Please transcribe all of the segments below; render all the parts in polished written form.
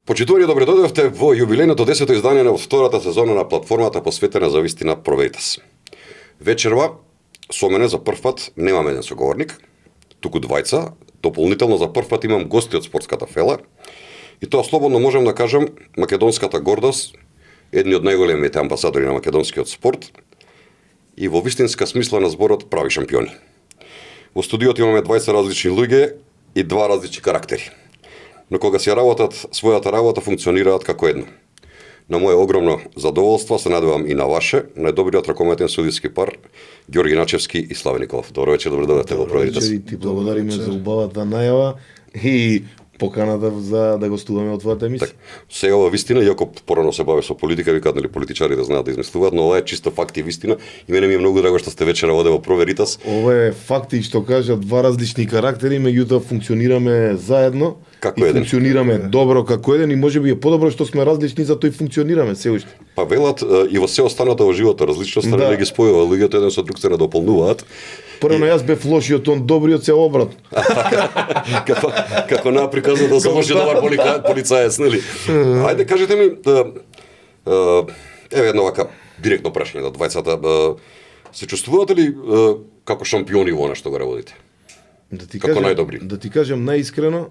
Почитувани, добре дојдовте во јубилејното 10-то издание на втората сезона на платформата посветена за вистина Проверитас. Вечерва со мене за прв пат немам еден соговорник, туку двајца. Дополнително за прв пат имам гости од спортската фела. И тоа слободно можам да кажам македонската гордост, едни од најголемите амбасадори на македонскиот спорт и во вистинска смисла на зборот прави шампиони. Во студиото имаме 20 различни луѓе и два различни карактери. Но кога си работат својата работа, функционираат како едно. На моје огромно задоволство се надевам и на ваше, најдобриот ракометен судиски пар, Ѓорги Начевски и Славе Николов. Добро вечер, добро дојдовте во Проверитас. Добро вечер и ти благодариме за убавата најава и поканата за да гостуваме во твојата емисија. Сега ова вистина, иако порано се баве со политика, викаат нели политичари да знаат да измислуваат, но ова е чисто факт и вистина. И мене ми е многу драго што сте вечера оде во Проверитас. Ова е факти што кажа два различни карактери, меѓутоа функционираме заедно. Како и еден. Функционираме добро како еден и можеби е подобро што сме различни, затоа и функционираме се уште. Па велат и во се останато во животот различноста не ги спојува, луѓето еден со друг се надополнуваат. Прво јас бев лошиот, он добриот, се обратно. Како на приказна да се лоши добар полицаец, нели? Ајде кажете ми, еве едно вака директно прашање на двајцата. Се чувствувате ли како шампиони во она што го работите? Како најдобри? Да ти кажам најискрено,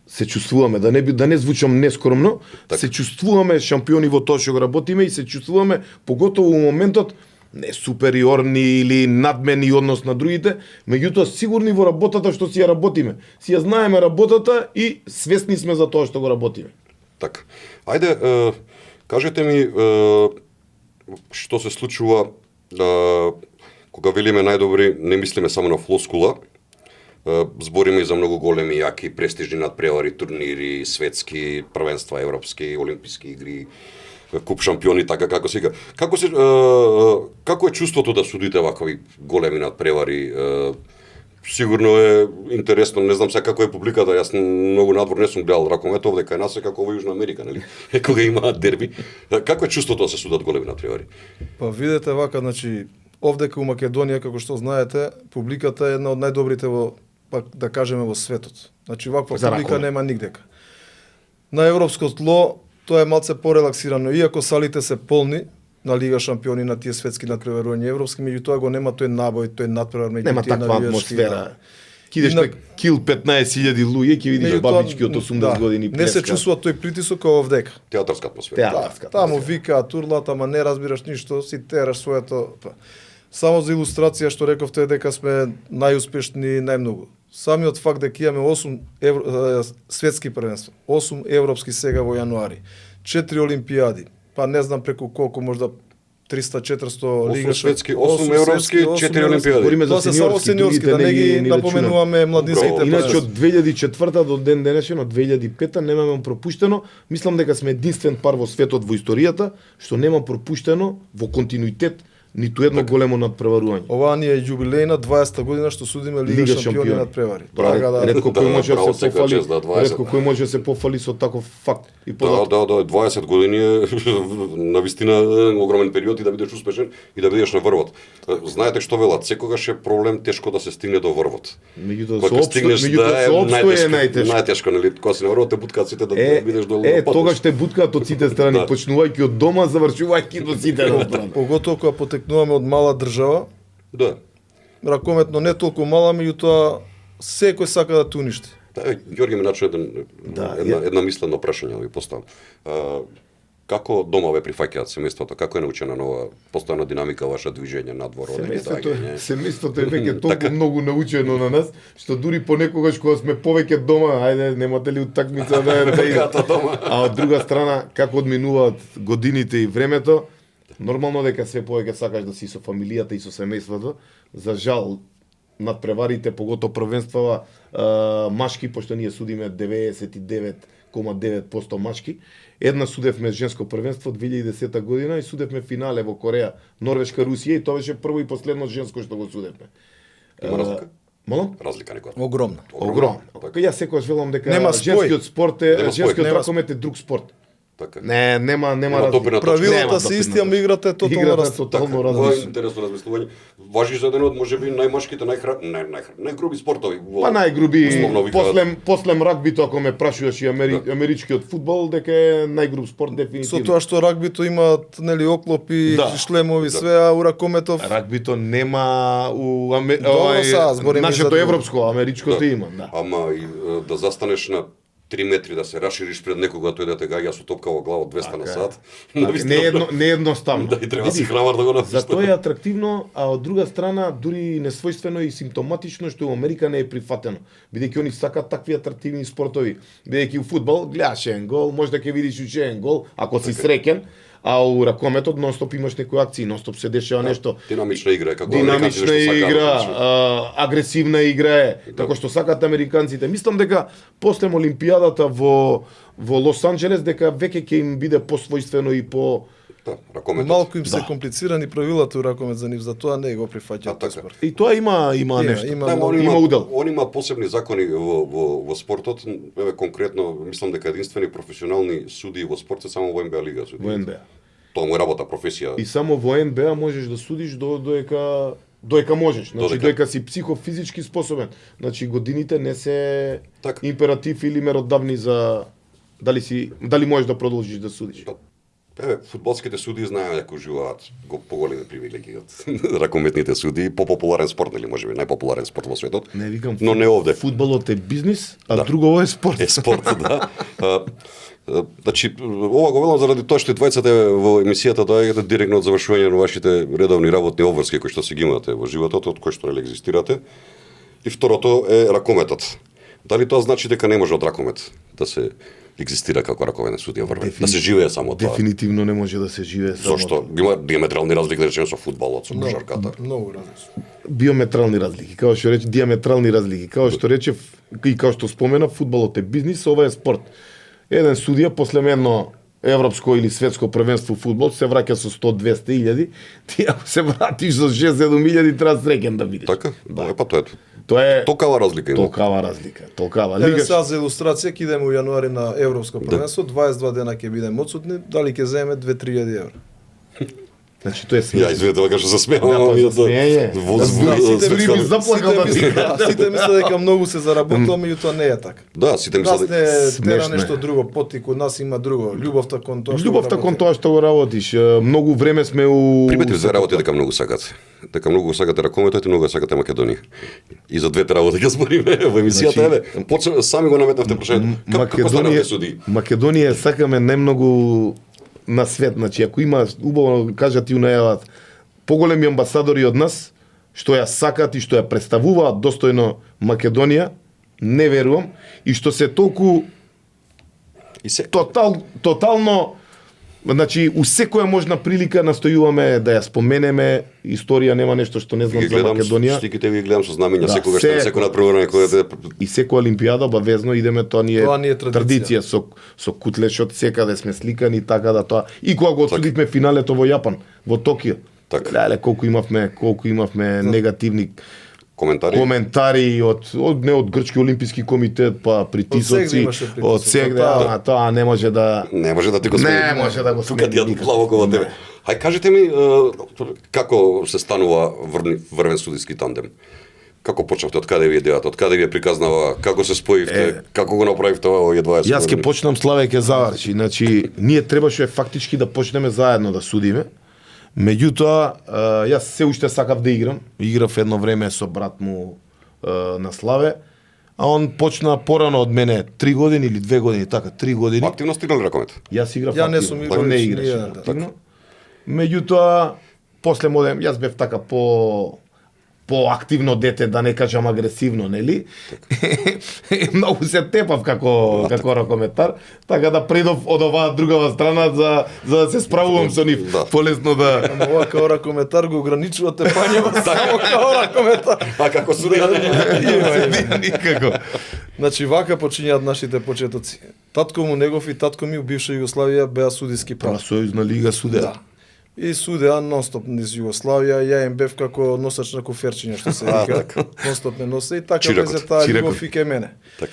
се чувствуваме, да не звучам нескромно, се чувствуваме шампиони во тоа што го работиме и се чувствуваме поготово во моментот не супериорни или надмени однос на другите, меѓутоа сигурни во работата што си ја работиме. Си ја знаеме работата и свесни сме за тоа што го работиме. Така. Ајде, кажете ми што се случува кога велиме најдобри, не мислиме само на флоскула, збориме и за многу големи, јаки, престижни надпревари, турнири, светски, првенства, европски, олимписки игри, куп шампиони, така како сега. Како е чувството да судите вакви големи надпревари? Сигурно е интересно, не знам сега како е публиката, јас многу надвор не сум гледал ракомет, овде кај нас е како во Јужна Америка, нели? Кога имаат дерби. Како е чувството да се судат големи надпревари? Па видете вака, значи, овде кај Македонија, како што знаете, публиката е една од најдобрите во, пак да кажеме, во светот. Значи ваква публика нема нигдека. На европско тло тоа е малце порелаксирано, иако салите се полни на Лига шампиони, на тие светски надпреварувања европски, меѓутоа го нема тој набој, тој надпревар меѓу нема тие таква атмосфера. Кидеш на кил 15.000 луѓе, ќе видиш бабички од 80 години плеска. Не се чувствува тој притисок како овдека. Театарска атмосфера. Таму викаат, урлат, ама не разбираш ништо, си тераш своето. Само за илустрација што рековте дека сме најуспешни најмногу. Самиот факт дека имаме 8 светски првенства, 8 европски сега во јануари, 4 олимпијади, па не знам преку колку, можда 300-400 лига светски, 8 европски, 4 олимпијади. Говориме за сениорски, да не ги напоменуваме младинските. Иначе од 2004 до ден денешен, од 2005 немаме пропуштено. Мислам дека сме единствен пар во светот во историјата што нема пропуштено во континуитет ниту едно големо надпреварување. Ова ни е јубилејна 20-та година што судиме Лига шампиони надпревари. Ретко кој може да се пофали, ретко кој може да се пофали со таков факт и Да, 20 години е навистина огромен период и да бидеш успешен и да бидеш на врвот. Знаете што велат, секогаш е проблем тешко да се стигне до врвот. Меѓутоа соопстој е најтешко. Најтешко, нели, кога си на врвот те буткаат сите да бидеш до врвот. Тогаш те буткаат од сите страни, почнувајќи од дома, завршувајќи до сите страни. Поготово кога потекнуваме од мала држава. Да. Ракометно не толку мала, меѓутоа секој сака да те уништи. Ѓорги ми начу една мислено прашање да ви поставам. Како дома ве прифаќаат семејството? Како е научена нова постојана динамика ваше движење надвор? Семејството е веќе толку многу научено на нас, што дури понекогаш кога сме повеќе дома, ајде немате ли утакмица да а од друга страна како одминуваат годините и времето, нормално дека све повеќе сакаш да си со фамилијата и со семејството. За жал, надпреварите, поготово првенствава машки, пошто ние судиме 99,9% машки. Една судевме женско првенство 2010 година и судевме финале во Кореја, Норвешка, Русија и тоа беше прво и последно женско што го судевме. Има разлика? Молам? Разлика некоја. Огромна. Јас секогаш велам дека женскиот спорт е, женскиот ракомет е друг спорт. Така. Нема допирна точка. Правилата се исти, ама играта е тотално тотално Тоа е различна. интересно размислување. Важи за еден од можеби најмашките, најгруби спортови. Па најгруби Условно викаат. после рагбито, ако ме прашуваш и америчкиот футбол, дека е најгруб спорт Со дефинитивно. тоа што рагбито имаат нели оклопи, Да. шлемови, све, а у ракометов Рагбито нема у Добро, сега збориме нашето за друго. европско, америчкото има, да. Ама и да застанеш на 3 метри, да се рашириш пред некога, тој да те гаѓа со топка во глава 200 на сат. Не е едноставно. Да, и треба си храбар да го напиш. Затоа е атрактивно, а од друга страна дури несвојствено и симптоматично што у Америка не е прифатено. Бидејќи они сакаат такви атрактивни спортови. Бидејќи у фудбал гледаш еден гол, може да ќе видиш уште еден гол, ако си среќен, а у ракометот нонстоп имаш некои акции, нонстоп се дешава нешто. Динамична игра е, како Динамична американците што сакаат игра, да пишат. агресивна игра е, како што сакаат американците. Мислам дека после Олимпијадата во Лос Анџелес дека веќе ќе им биде посвојствено и по Да, ракометот. малку им се Да. комплицирани правилата у ракомет за нив, затоа не го прифаќаат тој спорт. и тоа има нешто. има Да, многу- има удел. Он има посебни закони во спортот, еве конкретно мислам дека единствени професионални судии во спорт се само во НБА лига судии. Во НБА. Тоа му е работа, професија. И само во НБА можеш да судиш доека можеш, значи доека си психофизички способен. Значи годините не се Така. императив или меродавни за дали можеш да продолжиш да судиш. Еве, фудбалските судии знаеме дека уживаат поголеми привилегии од ракометните судии, популарен спорт, нели можеби најпопуларен спорт во светот. Не викам, но не овде. Фудбалот е бизнис, а Да. друго е спорт. Е спорт, да. Значи, ова го велам заради тоа што и двајцата во емисијата доаѓате директно од завршување на вашите редовни работни обврски кои што си ги имате во животот, од кои што нели екзистирате. И второто е ракометот. Дали тоа значи дека не може од ракомет да се екзистира како ракометна судија врвен? Да се живее само тоа? Дефинитивно не може да се живее само. Зошто? Има диаметрални разлики, да речеме, со фудбалот, со Многу, кошарката. многу различно. Биометрални разлики, како што рече, диаметрални разлики. Како што рече и како што спомена, фудбалот е бизнис, ова е спорт. Еден судија после едно европско или светско првенство фудбал се враќа со 100-200 илјади, ти ако се вратиш со 6-7 илјади треба среќен да бидеш. Така? Да. Па тоа е. Тоа е Токава разлика има. толкава разлика, толкава. Еве Лига сега за илустрација ќе идеме у јануари на европско првенство, 22 дена ќе бидеме одсутни, дали ќе земеме 2-3 евра. Значи тоа е Ја, смешно. извинете, дека што се смеам, Да, па, за смеење. Дури би заплакал да ти Сите мислат дека многу се заработува, меѓутоа не е така. Да, сите Нас мислат не дека тера Смешно е. нешто друго, поти код нас има друго, љубовта кон тоа што Љубовта го кон работиме. тоа што го работиш. Многу време сме у приметив две работи дека многу сакат. Дека многу сакате ракометот и многу сакате Македонија. И за двете работи ќе збориме во емисијата, Значи, еве. Почнем сами го наметнавте прашањето. Како станавте судии? Македонија сакаме најмногу на свет. Значи, ако има, убаво кажат и унајават, поголеми амбасадори од нас, што ја сакат и што ја представуваат достојно Македонија, не верувам, и што се толку И се тотално, значи, у секоја можна прилика настојуваме да ја споменеме, историја нема нешто што не знам ги за гледам, Македонија. стиките ви гледам со знамења, Да, секогаш се- секој надпреварување кое И секоја олимпијада обавезно идеме, тоа ни е, Тоа ни е традиција. со кутлешот секаде сме сликани така да тоа. И кога го отсудивме финалето во Јапан, во Токио. Така. Леле, колку имавме негативни коментари. од не од грчки олимписки комитет, па притисоци, имаше притисоци, од сегде, тоа- тоа не може да Не може да ти го Не смени. може да го Тука смени ти ја никако. плаво кога Не. тебе. Хај кажете ми како се станува врвен судиски тандем? Како почнавте, од каде ви е идејата, од каде ви е приказнава, како се споивте, како го направивте ова во 20 Јас ќе години? почнам, Славе ќе заврши. Значи, ние требаше фактички да почнеме заедно да судиме. Меѓутоа, јас се уште сакав да играм. Играв едно време со брат му на Славе, а он почна порано од мене 3 години или 2 години, така, 3 години. Активно стигнали ракомет? Јас играв Ја не активно, сум па играл не ништо, играш ниједен, да. активно. Меѓутоа, после модем, јас бев така поактивно дете, да не кажам агресивно, нели? Многу се тепав како ракометар, така да предов од оваа другава страна за да се справувам со нив. Да. Полесно да Ама ова као ракометар го ограничува тепањето само као ракометар. А како судија не? никако. Значи вака почињаат нашите почетоци. Татко му негов и татко ми у бивша Југославија беа судиски Прва прав. сојузна лига суде. Да. И судеа нонстоп низ Југославија, ја им бев како носач на коферчиња што се вика. Нонстоп ме носе и така Чиракот, влезе таа чиракот. љубов и ке мене. Така.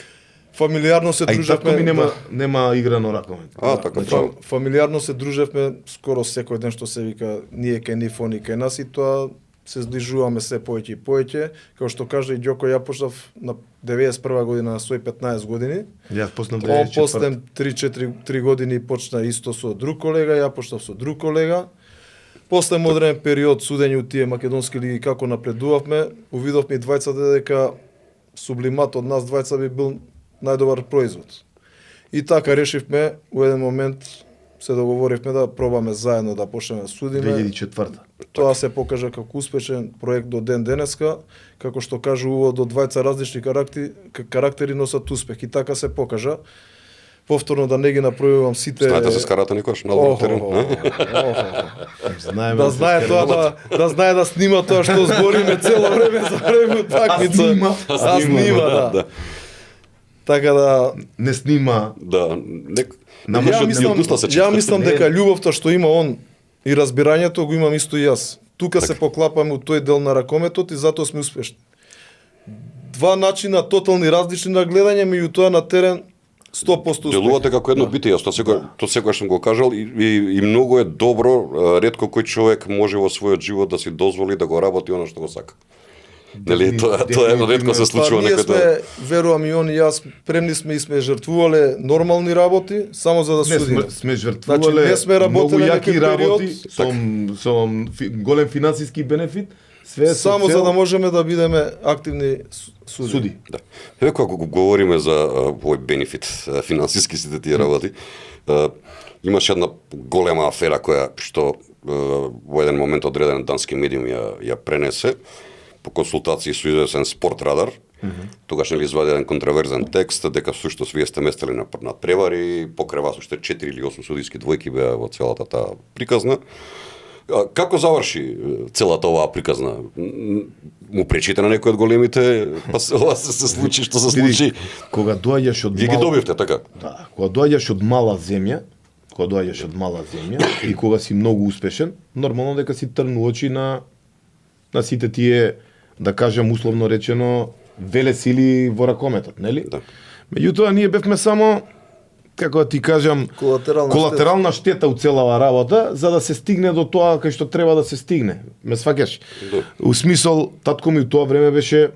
Фамилиарно се А и дружевме. татко ми нема играно ракомет. Така право. Фамилиарно се дружевме скоро секој ден, што се вика ние кај нив, они кај нас, и тоа се зближуваме се повеќе и повеќе. Како што кажа и Ѓоко, ја почнав на 91 година, на свој 15 години. Јас почнав Он 94. после 3 години почна исто со друг колега, ја почнав со друг колега. После модерен период судење у тие македонски лиги како напредувавме, увидовме и двајцата дека сублимат од нас двајца би бил најдобар производ. И така решивме, у еден момент се договоривме да пробаме заедно да почнеме да судиме. 2004. Тоа се покажа како успешен проект до ден денеска, како што кажу до двајца различни карактери носат успех, и така се покажа. Повторно да не ги направувам сите. Знаете се скарате некош на лоб терен? Знаеме. Да знае тоа, да знае да снима тоа што збориме цело време за време утакмица. А снима, да. Така да Не снима. Да, ја мислам дека љубовта што има он и разбирањето го имам исто и јас. Тука се поклапаме у тој дел на ракометот и затоа сме успешни. Два начина тотални различни на гледање, меѓутоа на терен 100% успех. Делувате како едно бите, јас тоа секогаш сум го кажал и многу е добро, ретко кој човек може во својот живот да си дозволи да го работи она што го сака. Нели тоа ретко се случува Ние некој сме, верувам и он и јас, премни сме и сме жртвувале нормални работи само за да судиме. Сме жртвувале Значи, не сме работеле многу јаки некој период, работи со голем финансиски бенефит, све само за да можеме да бидеме активни суди. Да. Еве кога говориме за овој бенефит, финансиски сите тие работи, имаше една голема афера која што во еден момент одреден дански медиум ја пренесе по консултации со известен спортрадар. Тогаш нели извади еден контроверзен текст дека всушност вие сте местели на превари, покрај вас уште 4 или 8 судиски двојки беа во целата таа приказна. Како заврши целата оваа приказна? Му пречите на некој од големите, па ова се случи што се случи. Кога доаѓаш од Вие ги добивте, така? Да, кога доаѓаш од мала земја и кога си многу успешен, нормално дека си трн очи на сите тие, да кажам условно речено, велесили во ракометот, нели? Да. Меѓутоа ние бевме само, како да ти кажам, колатерална штета у целава работа, за да се стигне до тоа кај што треба да се стигне. Ме сваќаш? Да. У смисол, татко ми у тоа време беше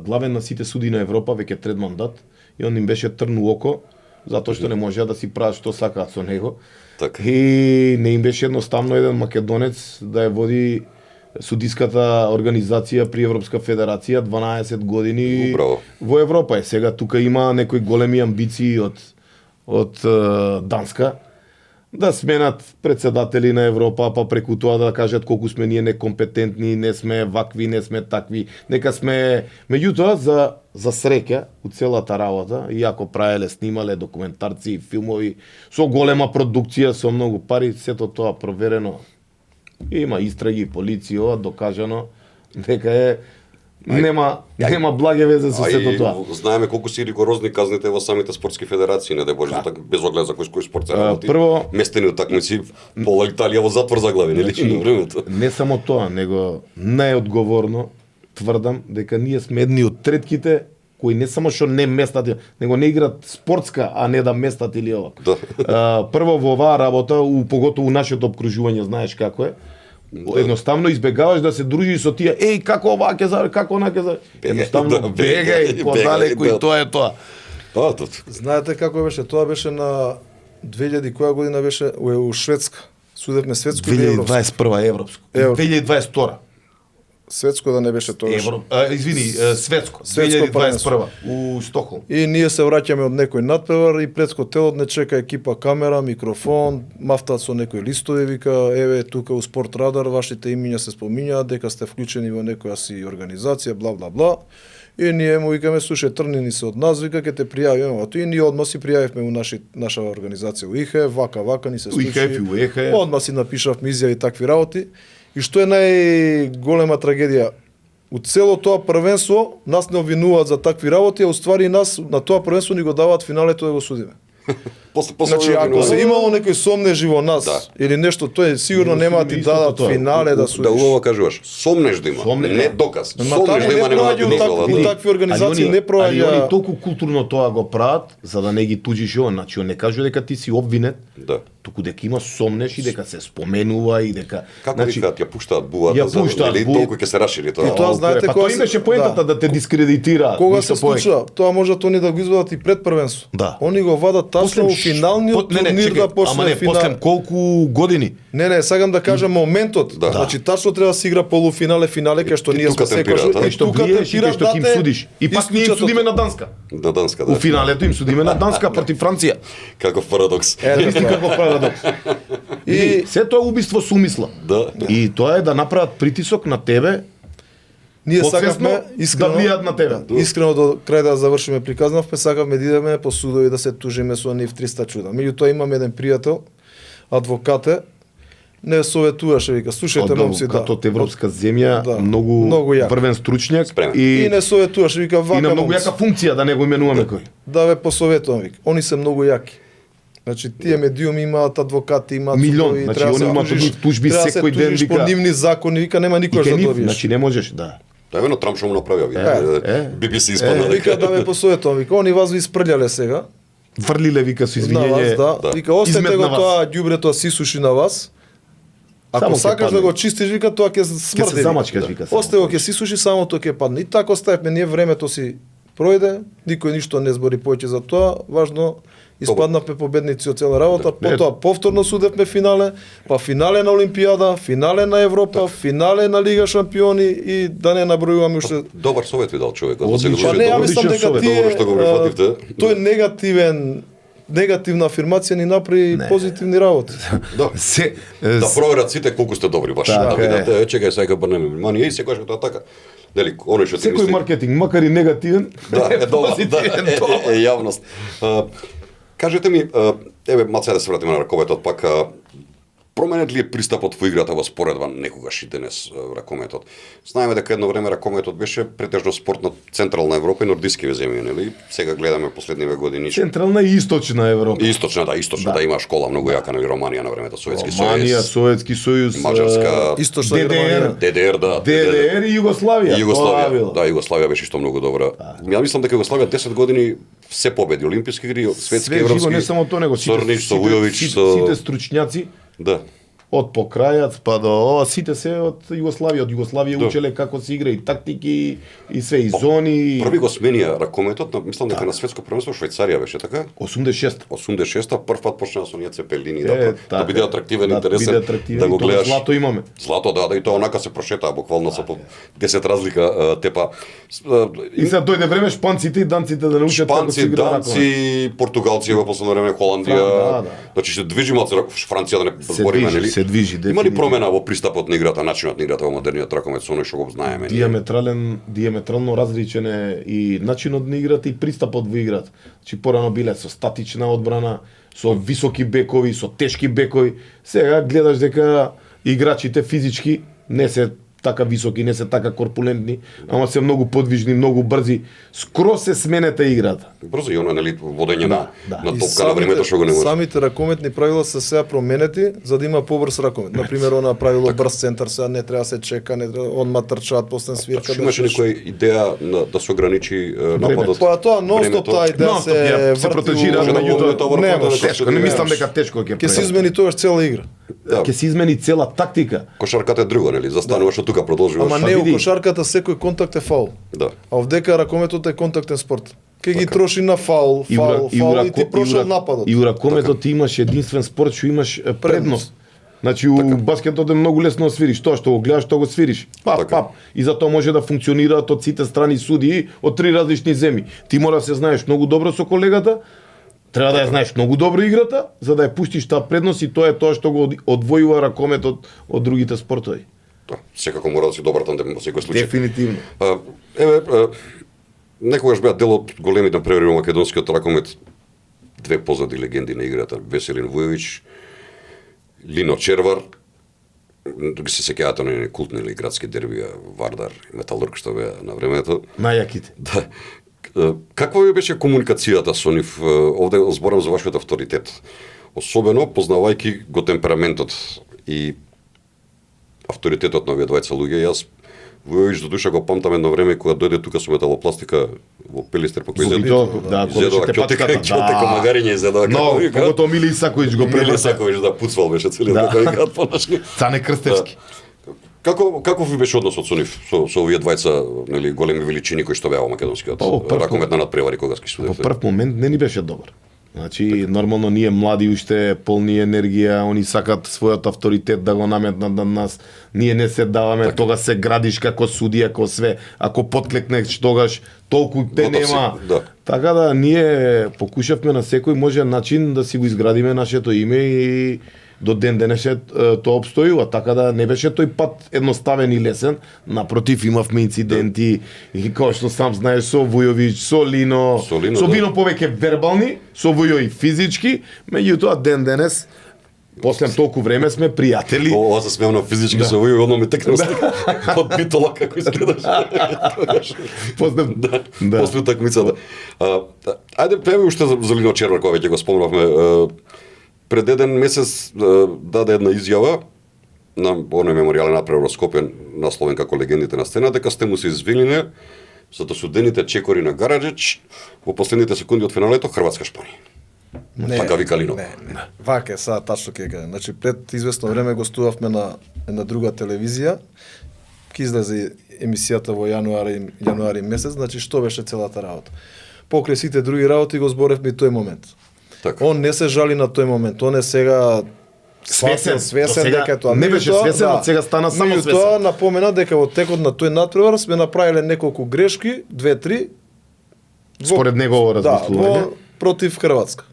главен на сите суди на Европа, веќе трет мандат, и он им беше трн у око, затоа што не можеа да си прават што сакаат со него. Така. И не им беше едноставно еден македонец да ја води судиската организација при Европска федерација 12 години. Браво. Во Европа е. Сега тука има некои големи амбиции од Данска да сменат председатели на Европа, па преку тоа да кажат колку сме ние некомпетентни, не сме вакви, не сме такви, нека сме. Меѓутоа за среќа у целата работа, иако правеле, снимале документарци, филмови со голема продукција, со многу пари, сето тоа проверено. Има истраги, полиција, докажано дека е нема благе везе со сето тоа. Знаеме колку се ригорозни казните во самите спортски федерации, не да боже така без оглед за кој спорт се работи. Прво, местени утакмици, пола Италија во затвор заглави, нели на времето. Не само тоа, него најодговорно тврдам дека ние сме едни од третките кои не само што не местат, него не играат спортска, а не да местат или ова. Да. Прво во оваа работа, поготово нашето обкружување, знаеш како е, едноставно избегаваш да се дружиш со тие, еј, како оваа ќе за, како она ќе за. Едноставно бегај подалеку и тоа е тоа. Знаете како беше? Тоа беше на 2000 која година беше у Шведска. Судевме светско или европско? 2021 европско. 2022. Светско да не беше тоа. Светско. 2021 у Стокхолм. И ние се враќаме од некој надпревар и пред хотелот не чека екипа камера, микрофон, мафтат со некои листови, вика, еве тука у Спорт Радар вашите имиња се спомињаат дека сте вклучени во некоја си организација, бла бла бла. И ние му викаме, слушај, трнини се од нас, вика, ќе те пријавиме. И ние одма си пријавивме у наша организација УИХЕ, вака ни се случи. Одма си напишавме изјави такви работи. И што е најголема трагедија? У цело тоа првенство нас не обвинуваат за такви работи, а уствари нас на тоа првенство ни го даваат финалето да го судиме. После Значи, ако се имало некој сомнежи во нас, Да. или нешто, тој сигурно Ние нема да судиме ти истото дадат тоа. финале да судиш. Да, убаво кажуваш. Сомнеш да има, не доказ. Ма Сомнеш таму да не има, нема да ти проаѓа дозволат. у да. такви организации не Али проаѓа. они толку културно тоа го прават, за да не ги тужиш он. Значи, он не кажува дека ти си обвинет, Да. туку дека има сомнеш и дека се споменува и дека... Како значи, викаат, ја пуштаат бувата, ја пуштаат нели, бу- толку ќе се рашири тоа. И тоа знаете па кога тоа се- имаше поентата да те дискредитира. Кога ништо се повеќе. случува, тоа можат они да го извадат и пред првенство. Да. Они го вадат тачно у финалниот турнир да почне после финал. колку години? Не, сакам да кажам моментот. Да. Значи тачно треба да се игра полуфинале, финале кај што ние тука сме темпираат, секогаш а? и Што тука влиеш и кај што ќе им дате судиш. И пак ние им исклучат судиме од- на Данска. На Данска, У да. финалето им судиме на Данска против Франција. Каков парадокс. Види како парадокс. И Се тоа е убиство со умисла. Да. И тоа е да направат притисок на тебе, ние подсвесно сакавме да влијаат на тебе. Искрено до крај да завршиме приказнавме, сакавме да идеме по судови да се тужиме со нив 300 чуда. Меѓутоа имам еден пријател, адвокат е, не советуваше, вика, слушајте момци, да. Од европска земја, Да. многу Многу јак. врвен стручњак Спремен. И не советуваше, вика, и вака на многу момци. јака функција, да не го именуваме кој. Да ве посоветувам, вика. Они се многу јаки. Значи тие медиуми имаат адвокати, имаат Милион, судови, значи, треба да они се имаат тужиш, тужби треба да се секој ден, тужиш по вика. нивни закони, вика, нема И никош ке да нив, добиеш. значи не можеш, да. Тоа е Трамп што му направија, Е, BBC испадна Вика да ве посоветувам, вика, они вас ви испрљале сега. Фрлиле вика со На вас, извинење. да. да. Вика, остете Измет го на вас. тоа ѓубрето си суши на вас. Ако Само ќе сакаш да падне. го чистиш, вика, тоа ќе Ке смрди. се вика. замачкаш, вика. само. Остави го ќе си суши, само тоа ќе падне. И така оставивме ние, времето си пројде, никој ништо не збори повеќе за тоа, важно испаднавме победници од цела работа, потоа повторно судевме финале, па финале на Олимпијада, финале на Европа, финале на Лига шампиони и да не набројуваме уште. Добар совет ви дал човекот. Да се Одличен. го Па слуша. не, ја Одличен мислам дека совет, тие добро што го прифативте. тој негативна афирмација ни направи позитивни работи. Да. Се Да проверат сите колку сте добри баш. Така Да е. видат, чекај сега брнеме внимание и секогаш тоа така. Дали, оној што ти секој мисли. маркетинг, макар и негативен, Да, е добар, да, позитивен, е јавност. Кажете ми, еве, малце да се вратиме на ракометот, пак, променет ли е пристапот во играта во споредба некогаш и денес ракометот? Знаеме дека едно време ракометот беше претежно спорт на Централна Европа и нордискиве земји, нели? Сега гледаме последниве години. Централна и источна Европа. Источна, да, има школа многу јака, нели, Романија на времето, Советски Романија, сојуз, Советски сојуз, Мажарска, Источна ДДР, Германија. ДДР, да. ДДР и Југославија. И Тоа Југославија, било. да, Југославија беше што многу добра. Ја мислам дека Југославија 10 години се победи, олимписки игри, светски, Све живо, европски. не само тоа, него Сорнич, со Вујовиќ, сите со стручњаци да. од покрајац па до ова, сите се од Југославија. Од Југославија Да. учеле како се игра и тактики и све и зони. Први го сменија ракометот, мислам дека на светско првенство Швајцарија беше така. 86. 86-та прв пат почнаа со оние цепелини Е, да така, биде атрактивен, да интересен, биде атрактивен да и го тоа гледаш. злато имаме. Злато, да, и тоа онака се прошетаа буквално со по 10 разлика тепа. И сега дојде време шпанците и данците да научат како се Шпанци, игра данци, Португалци во последно време, Холандија. Да. Значи се движи малце Франција да не збориме, движи, нели? се движи, Има ли дефинитивно. промена во пристапот на играта, начинот на играта во модерниот ракомет со оној што го знаеме? ние? диаметрално различен е и начинот на играта и пристапот во играта. Значи порано биле со статична одбрана, со високи бекови, со тешки бекови. Сега гледаш дека играчите физички не се така високи, не се така корпулентни, ама се многу подвижни, многу брзи. Скроз се сменета играта. Брзо и она, нели, водење на да. на И топка на времето што го не може. Самите ракометни правила се сега променети за да има побрз ракомет. Например, она правило брз центар, сега не треба се чека, не треба, одма трчаат после свирка. Што имаше некоја идеја да се ограничи нападот? Па тоа нонстоп таа идеја Нонстоп се ја се врти протежира, во- меѓутоа не вркот може. е Тешко, не мислам дека тешко ќе Ќе се измени тогаш цела игра. Да. Ќе се измени цела тактика. Кошарката е друго, нели? Застануваш од тука, продолжуваш. Ама Па не, у види. кошарката секој контакт е фаул. Да. А овдека ракометот е контактен спорт. Ке ги троши на фаул, фаул и ти прошол нападот. И у ракометот ти имаш единствен спорт што имаш предност. Значи у баскетот е многу лесно да свириш, тоа што го гледаш, тоа го свириш. Пап, Така. пап. И затоа може да функционираат од сите страни судии од три различни земји. Ти мора да се знаеш многу добро со колегата, треба да ја знаеш многу добро играта, за да ја пуштиш таа предност и тоа е тоа што го одвојува ракометот од другите спортови. Да. Секако мора да си добар тандем во секој случај. Дефинитивно. Еве, некогаш беа дел од големите напревари во македонскиот ракомет две позади легенди на играта, Веселин Вујовиќ, Лино Червар, ги се сеќавате на култни или градски дербија, Вардар и Металург што беа на времето. Најаките. Да. Каква ви беше комуникацијата со нив? Овде зборам за вашиот авторитет. Особено познавајќи го темпераментот и авторитетот на овие двајца луѓе. Јас Војович до душа го памтам едно време кога дојде тука со металопластика во Пелистер, па кој изедува ќотека магариња изедува. Но, поготово Мили Исаковиќ го Мили Исаковиќ да пуцвал беше целиот кој понашни. Цане Крстевски. Каков ви беше односот со нив, со овие двајца, нели, големи величини кои што беа во македонскиот ракомет на надпревари кога ги студевте? Во прв момент не ни беше добар. Значи, нормално ние млади уште, полни енергија, они сакат својот авторитет да го наметнат над нас. Ние не се даваме, тогаш се градиш како судија, како све. Ако подклекнеш тогаш толку те нема. Така да ние покушавме на секој можен начин да си го изградиме нашето име и до ден денешен тоа обстојува, така да не беше тој пат едноставен и лесен. Напротив, имавме инциденти, и како што сам знаеш, со Војович, со Лино, со Вино повеќе вербални, со Војо и физички, меѓутоа ден денес, после толку време сме пријатели. Ова се смеам на физички со Војо, одно ми текна од битола како изгледаш. После такмицата. Ајде, пеме уште за Лино Червар, кога веќе го спомнавме. Пред еден месец даде една изјава на оној меморијален надпревар во Скопје, насловен како легендите на сцена, дека сте му се извиниле за досудените чекори на Гараџич во последните секунди од финалето Хрватска-Шпанија. Така вика Лино. Не. Вака, сега тачно ќе кажам. Значи пред известно време гостувавме на една друга телевизија. Ке излезе емисијата во јануари месец, значи што беше целата работа. Покрај сите други работи го зборевме и тој момент. Така. Он не се жали на тој момент, он е сега свесен дека тоа не беше свесен, од сега стана само свесен. Тоа напомена дека во текот на тој надпревар сме направиле неколку грешки, 2-3 според негово размислување против Хрватска.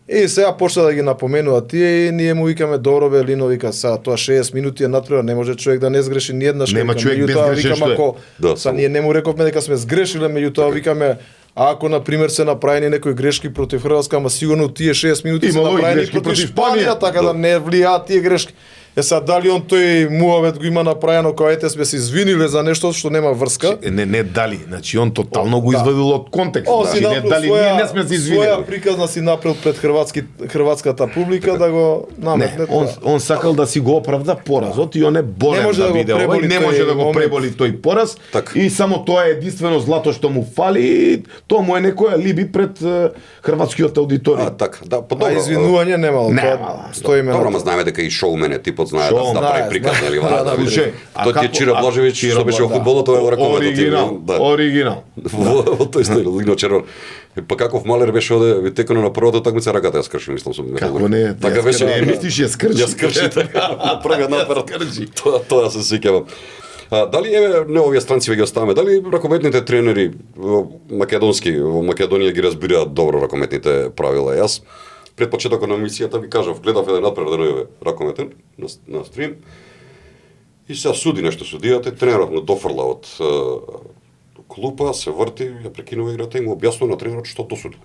И сега почна да ги напоменува тие и ние му викаме добро бе Лино, вика сега тоа 60 минути е надпревар, не може човек да не сгреши ни еднаш. Нема човек без грешен што е. Са ние не му рековме дека сме сгрешиле, меѓутоа викаме ако на пример се направени некои грешки против Хрватска, ама сигурно тие 60 минути се направени против Шпанија, така да не влијаат тие грешки. Сега дали он тој муавет го има направено кога ете сме се извиниле за нешто што нема врска? Не дали, значи он тотално го извадил од контекст. Значи не дали ние не сме се извиниле. Своја приказна си направил пред хрватската публика да го наметне. Он сакал да си го оправда поразот и он е болен да биде овој, не може да го преболи тој пораз и само тоа е единствено злато што му фали, тоа му е некоја либи пред хрватскиот аудиторија. Така, да, извинување немало. Стоиме. Добро, ма знаеме дека и шоумен е типот знае да направи приказ, нели вака. Тоа ти е Чиро Блажевич, што беше во фудбалот, тоа е во ракометот. Оригинал. Во тој стил, Лино Червар. Па каков малер беше оде, ви текано на првата такмица раката ја скрши, мислам сум. Како не? Така беше. Мислиш ја скрши? Ја скрши така. Првиот напад. Тоа се сеќавам. Дали еве не овие странци веќе оставаме, дали ракометните тренери македонски во Македонија ги разбираат добро ракометните правила? Јас пред почетокот на емисијата ви кажав, гледав еден надпревар да ракометен на стрим и се суди нешто судијата, тренерот му дофрла од клупа, се врти, ја прекинува играта и му објаснува на тренерот што досуди.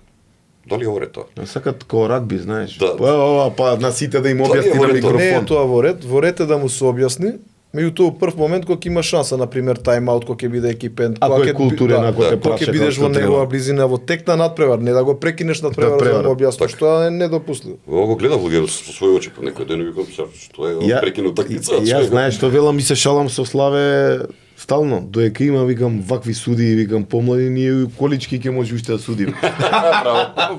Дали е во ред тоа? Сакат ко рагби, знаеш. Да. Па на сите да им објасни на микрофон. Не е тоа во ред, во ред е да му се објасни. Меѓутоа прв момент кога има шанса, на пример тајм-аут кога ќе биде екипен, кога ќе културен, ако те праша, ќе бидеш во негова близина, во тек на надпревар, не да го прекинеш надпревар за да му објасниш, тоа е недопустливо. Ова го гледав луѓе со своји очи, по некој ден викам што е прекинута такмица. Јас знаеш што велам и се шалам со Славе стално, доека има викам вакви суди, викам помлади ние колички ќе може уште да судиме.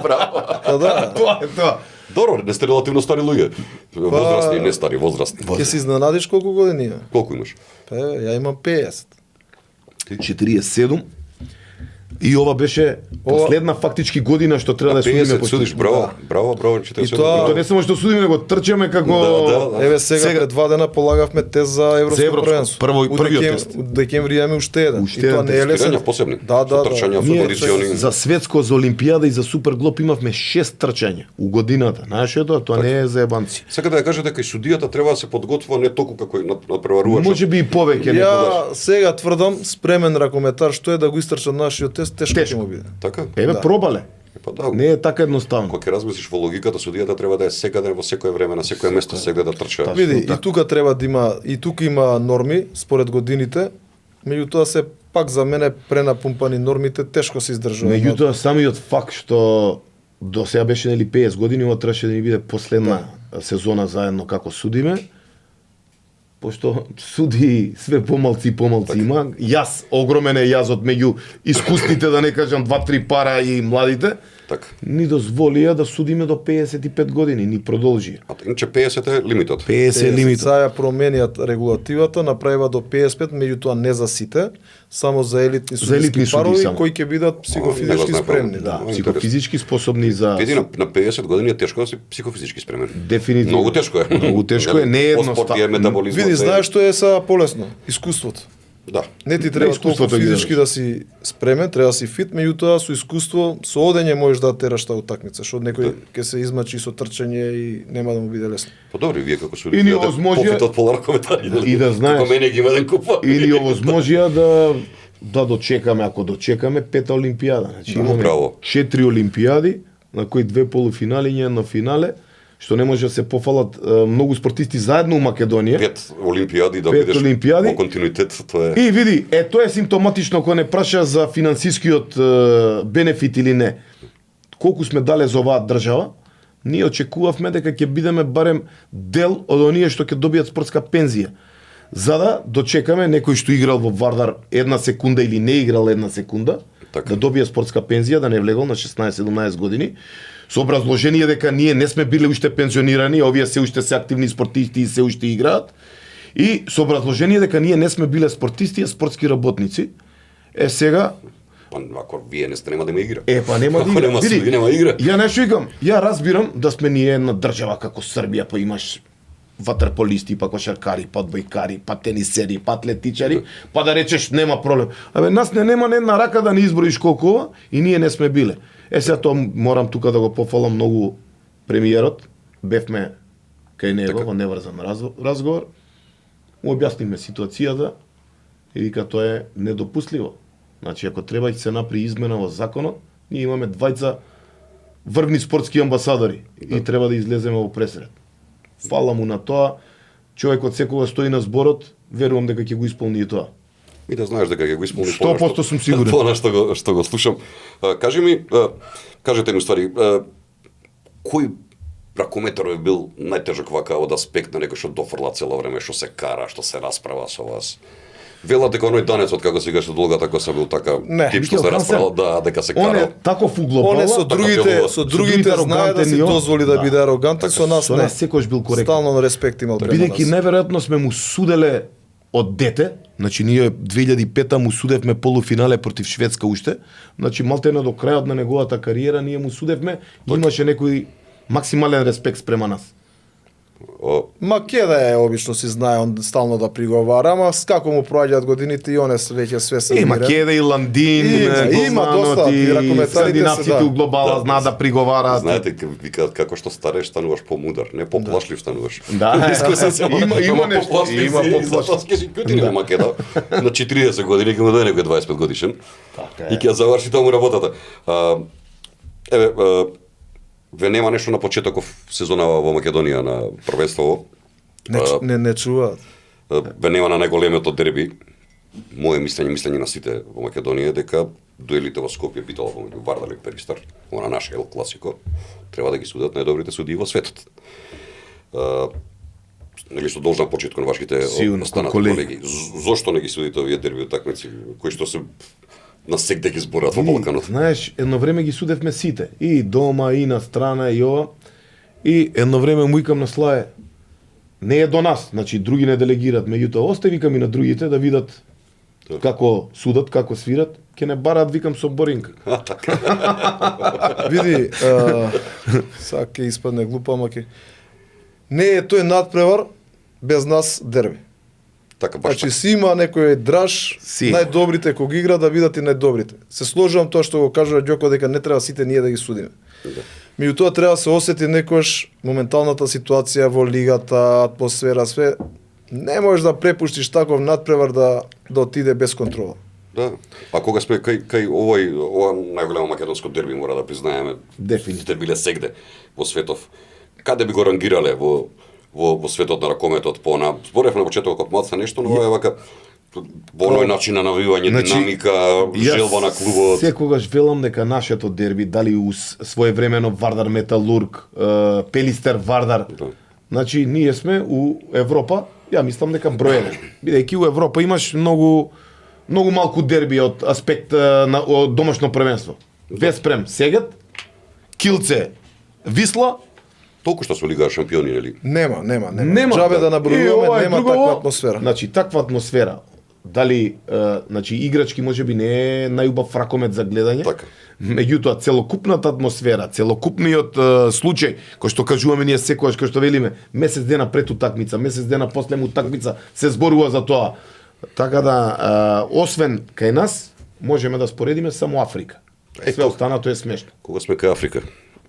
Браво. Да. Тоа е тоа. Добро, не сте релативно стари луѓе. Возрастни, не стари, возрастни. Ќе се изненадиш колку години има? Колку имаш? Ја имам 50. 47. И ова беше последна фактички година што треба да судиме по судиш, браво, 47. И тоа не само што судиме, него трчаме како Еве сега пред 2 дена полагавме тест за европско првенство. Првиот тест. Декември имаме уште еден. И тоа не е лесно. Посебни. Да. Трчања, кондициони. За светско, за олимпијада и за суперглоб имавме 6 трчања у годината. Знаеш тоа не е за ебанци. Сака да ја кажете дека и судијата треба да се подготвува не толку како и надпреварувачот. Можеби и повеќе некогаш. Ја сега тврдам спремен ракометар што е да го истрча нашиот тест, тешко ќе му биде. Така? Еве пробале. Па да. Не е така едноставно. Кога ќе размислиш во логиката, судијата треба да е секаде во секое време, на секое место, секаде да трча. Види, и тука треба да има, и тука има норми според годините, меѓутоа се пак за мене пренапумпани нормите тешко се издржуваат. Меѓутоа самиот факт што до сега беше нели 50 години, ова требаше да ни биде последна сезона заедно како судиме. Пошто суди све помалци и помалци има. Јас, огромен е јазот меѓу искусните, да не кажам 2-3 пара и младите. Така. Ни дозволија да судиме до 55 години, ни продолжи. А иначе 50 е лимитот. 50 е лимитот. Сега ја промениат регулативата, направива до 55, меѓутоа не за сите, само за елитни судиски парови кои ќе бидат психофизички спремни. Да, психофизички способни за... Види, на 50 години е тешко да си психофизички спремен. Дефинитивно. Многу тешко е. Многу тешко е, не е едноставно. Види, знаеш што е сега полесно? Искуството. Да. Не ти треба толку физички да си спремен, треба да си фит, меѓутоа со искуство, со одење можеш да тераш таа утакмица, што некој ќе се измачи со трчање и нема да му биде лесно. Па добри, вие како судите, или овозможија од полара коментари, и да знаеш, како мене ги има еден куп. или овозможија да дочекаме, ако дочекаме 5 олимпијада. Значи имаме 4 олимпијади, на кои 2 полуфинали и едно финале, што не може да се пофалат многу спортисти заедно у Македонија. 5 олимпијади да бидеш во континуитет, тоа е. И види, тоа е симптоматично кога не праша за финансискиот бенефит или не. Колку сме дале за оваа држава, ние очекувавме дека ќе бидеме барем дел од оние што ќе добијат спортска пензија. За да дочекаме некој што играл во Вардар една секунда или не играл една секунда, да добие спортска пензија, да не влегол на 16-17 години, со образложение дека ние не сме били уште пензионирани, овие се уште се активни спортисти и се уште играат, и со образложение дека ние не сме биле спортисти, а спортски работници. Сега па ако вие не сте, нема да има игра. Па нема да игра. Нема суди, нема игра. Ја нешто викам, ја разбирам да сме ние една држава како Србија, па имаш ватерполисти, па кошаркари, па одбојкари, па тенисери, па атлетичари, па да речеш нема проблем. Нас нема на една рака да не изброиш колкова и ние не сме биле. Сега тоа морам тука да го пофалам многу премиерот. Бевме кај него во неврзан разговор. Му објасниме ситуацијата и вика тоа е недопустливо. Значи ако треба да се направи измена во законот, ние имаме двајца врвни спортски амбасадори и треба да излеземе во пресред. Фала му на тоа, човекот секогаш стои на зборот, верувам дека ќе го исполни и тоа. И да знаеш дека ќе го исполни 100% сум сигурен. Тоа што го слушам. Кажете ми ствари, кој ракометар е бил најтежок вака од аспект на некој што дофрла цело време, што се кара, што се расправа со вас? Велат дека оној данецот како се гаше долгата коса бил така тип што се расправа, дека се кара. Он е тако фуглобала. Он е со другите знае да си дозволи да биде арогантен, со нас не. Секојаш бил коректен. Стално респект имал према нас. Бидејќи неверојатно сме му суделе од дете, значи ние 2005-та му судевме полуфинале против Шведска уште, значи малтена до крајот на неговата кариера ние му судевме, имаше некој максимален респект спрема нас. Македа е обично си знае он стално да приговара, ама како му проаѓаат годините и он е веќе све се мирен. Македа и Ландин, има доста скандинавците у глобала знаат да приговараат. Знаете викаат како што стареш стануваш помудар, не поплашлив стануваш. Да, има нешто, има поплашлив. Македа на 40 години ќе му даде некој 25 годишен. И ќе заврши таму работата. Ве нема нешто на почетоков сезона во Македонија на првенството. Не чуваат. Ве нема на најголемото дерби. Мое мислење на сите во Македонија дека дуелите во Скопје битола помеѓу Вардар и Перистар, она наш ел класико, треба да ги судат најдобрите судии во светот. Нели што должна почетко на вашите останати колеги. Зошто не ги судите овие дерби утакмици кои што се на секде ги зборат во Балканот? Знаеш, едно време ги судевме сите, и дома, и на страна, и ова. И едно време му викам на Слае, не е до нас, значи други не делегират, меѓутоа остави викам и на другите да видат како судат, како свират, ќе не бараат, викам, со Боринка. Види, сега ќе испадне глупо, ама ќе... Не е тој надпревар без нас дерби. Така, баш значи си има некој драж, најдобрите кога игра да бидат и најдобрите. Се сложувам тоа што го кажува Ѓоко дека не треба сите ние да ги судиме. Меѓутоа треба да се осети некојаш моменталната ситуација во лигата, атмосфера, све. Не можеш да препуштиш таков надпревар да отиде без контрола. Да. А кога сме кај ова најголемо македонско дерби, мора да признаеме, дефинитивно биле сегде во светов. Каде би го рангирале во светот на ракометот зборев на почетокот малце нешто, но е вака Во оној начин на навивање, динамика, желба на клубот. Секогаш велам дека нашето дерби, дали своевремено Вардар Металург, Пелистер Вардар, значи ние сме у Европа, ја мислам дека бројен. Бидејќи у Европа имаш многу малку дерби од аспект од домашно првенство. Веспрем Сегет, Килце Висла, Толку што со Лига шампиони, нели? Нема. Џабе да набројуваме, нема таква атмосфера. Значи таква атмосфера. Дали значи играчки можеби не е најубав ракомет за гледање. Така. Меѓутоа целокупната атмосфера, целокупниот случај кој што кажуваме ние секогаш, кој што велиме месец дена пред утакмица, месец дена после утакмица се зборува за тоа. Така да освен кај нас можеме да споредиме само Африка. Све останато е смешно. Кога сме кај Африка,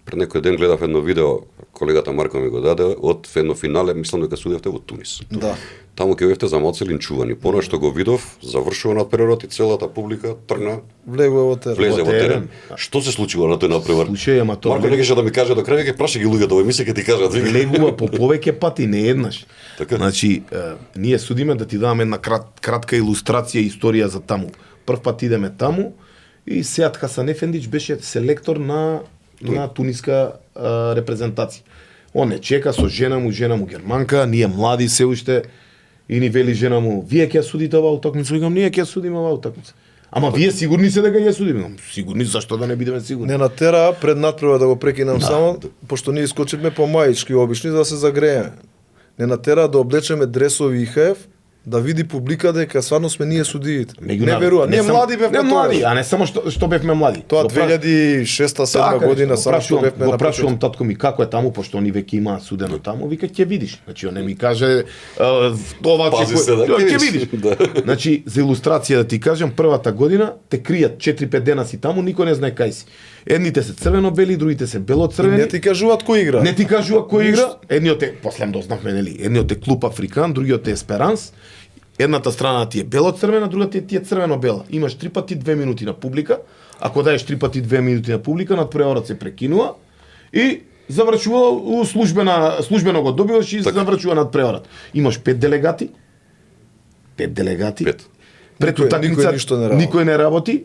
пред некој ден гледав едно видео, колегата Марко ми го даде, од едно финале, мислам дека судевте во Тунис. Да. Таму ќе бевте замоци линчувани. Понаш што го видов, завршува надпреварот и целата публика тргна, Влезе во терен. Што се случува на тој надпревар? Слушај, ама тоа Марко некаше да ми каже до крај, ќе праша ги луѓето, овој мисли ќе ти кажат. Влегува по повеќе пати, не еднаш. Така. Значи, ние судиме да ти даваме една кратка илустрација историја за таму. Прв пат идеме таму и Сеат Хасан Ефендич беше селектор на туниска репрезентација. Он не чека со жена му германка, ние млади се уште, и ни вели жена му, вие ќе судите оваа утакмица, викам, ние ќе судиме оваа утакмица. Ама вие сигурни се дека ќе судиме? Сигурни, зашто да не бидеме сигурни? Не натера пред надпревар да го прекинам само, пошто ние искочивме по маички обични за да се загрееме. Не натера да облечеме дресови ИХФ, да види публика дека стварно сме ние судиите. Не верува. Ние млади бевме тоа. Не млади, а не само што бевме млади. Тоа 2006-2007 година само што бевме на прашувам татко ми како е таму, пошто они веќе имаат судено таму, вика ќе видиш. Значи он не ми каже ова ќе видиш. Значи за илустрација да ти кажам, првата година те кријат 4-5 дена си таму, никој не знае кај си. Едните се црвено-бели, другите се бело-црвени. Не ти кажуваат кој игра. Не ти кажува кој игра. Едниот е, после дознавме, нели, едниот е Клуб Африкан, другиот е Есперанс. Едната страна ти е бело-црвена, другата ти е црвено-бела. Имаш 3 пати 2 минути на публика. Ако даеш 3 пати 2 минути на публика, надпреварот се прекинува и завршува у службено го добиваш и завршува надпреварот. Имаш 5 делегати. 5 делегати. Пред утакмица никој не работи.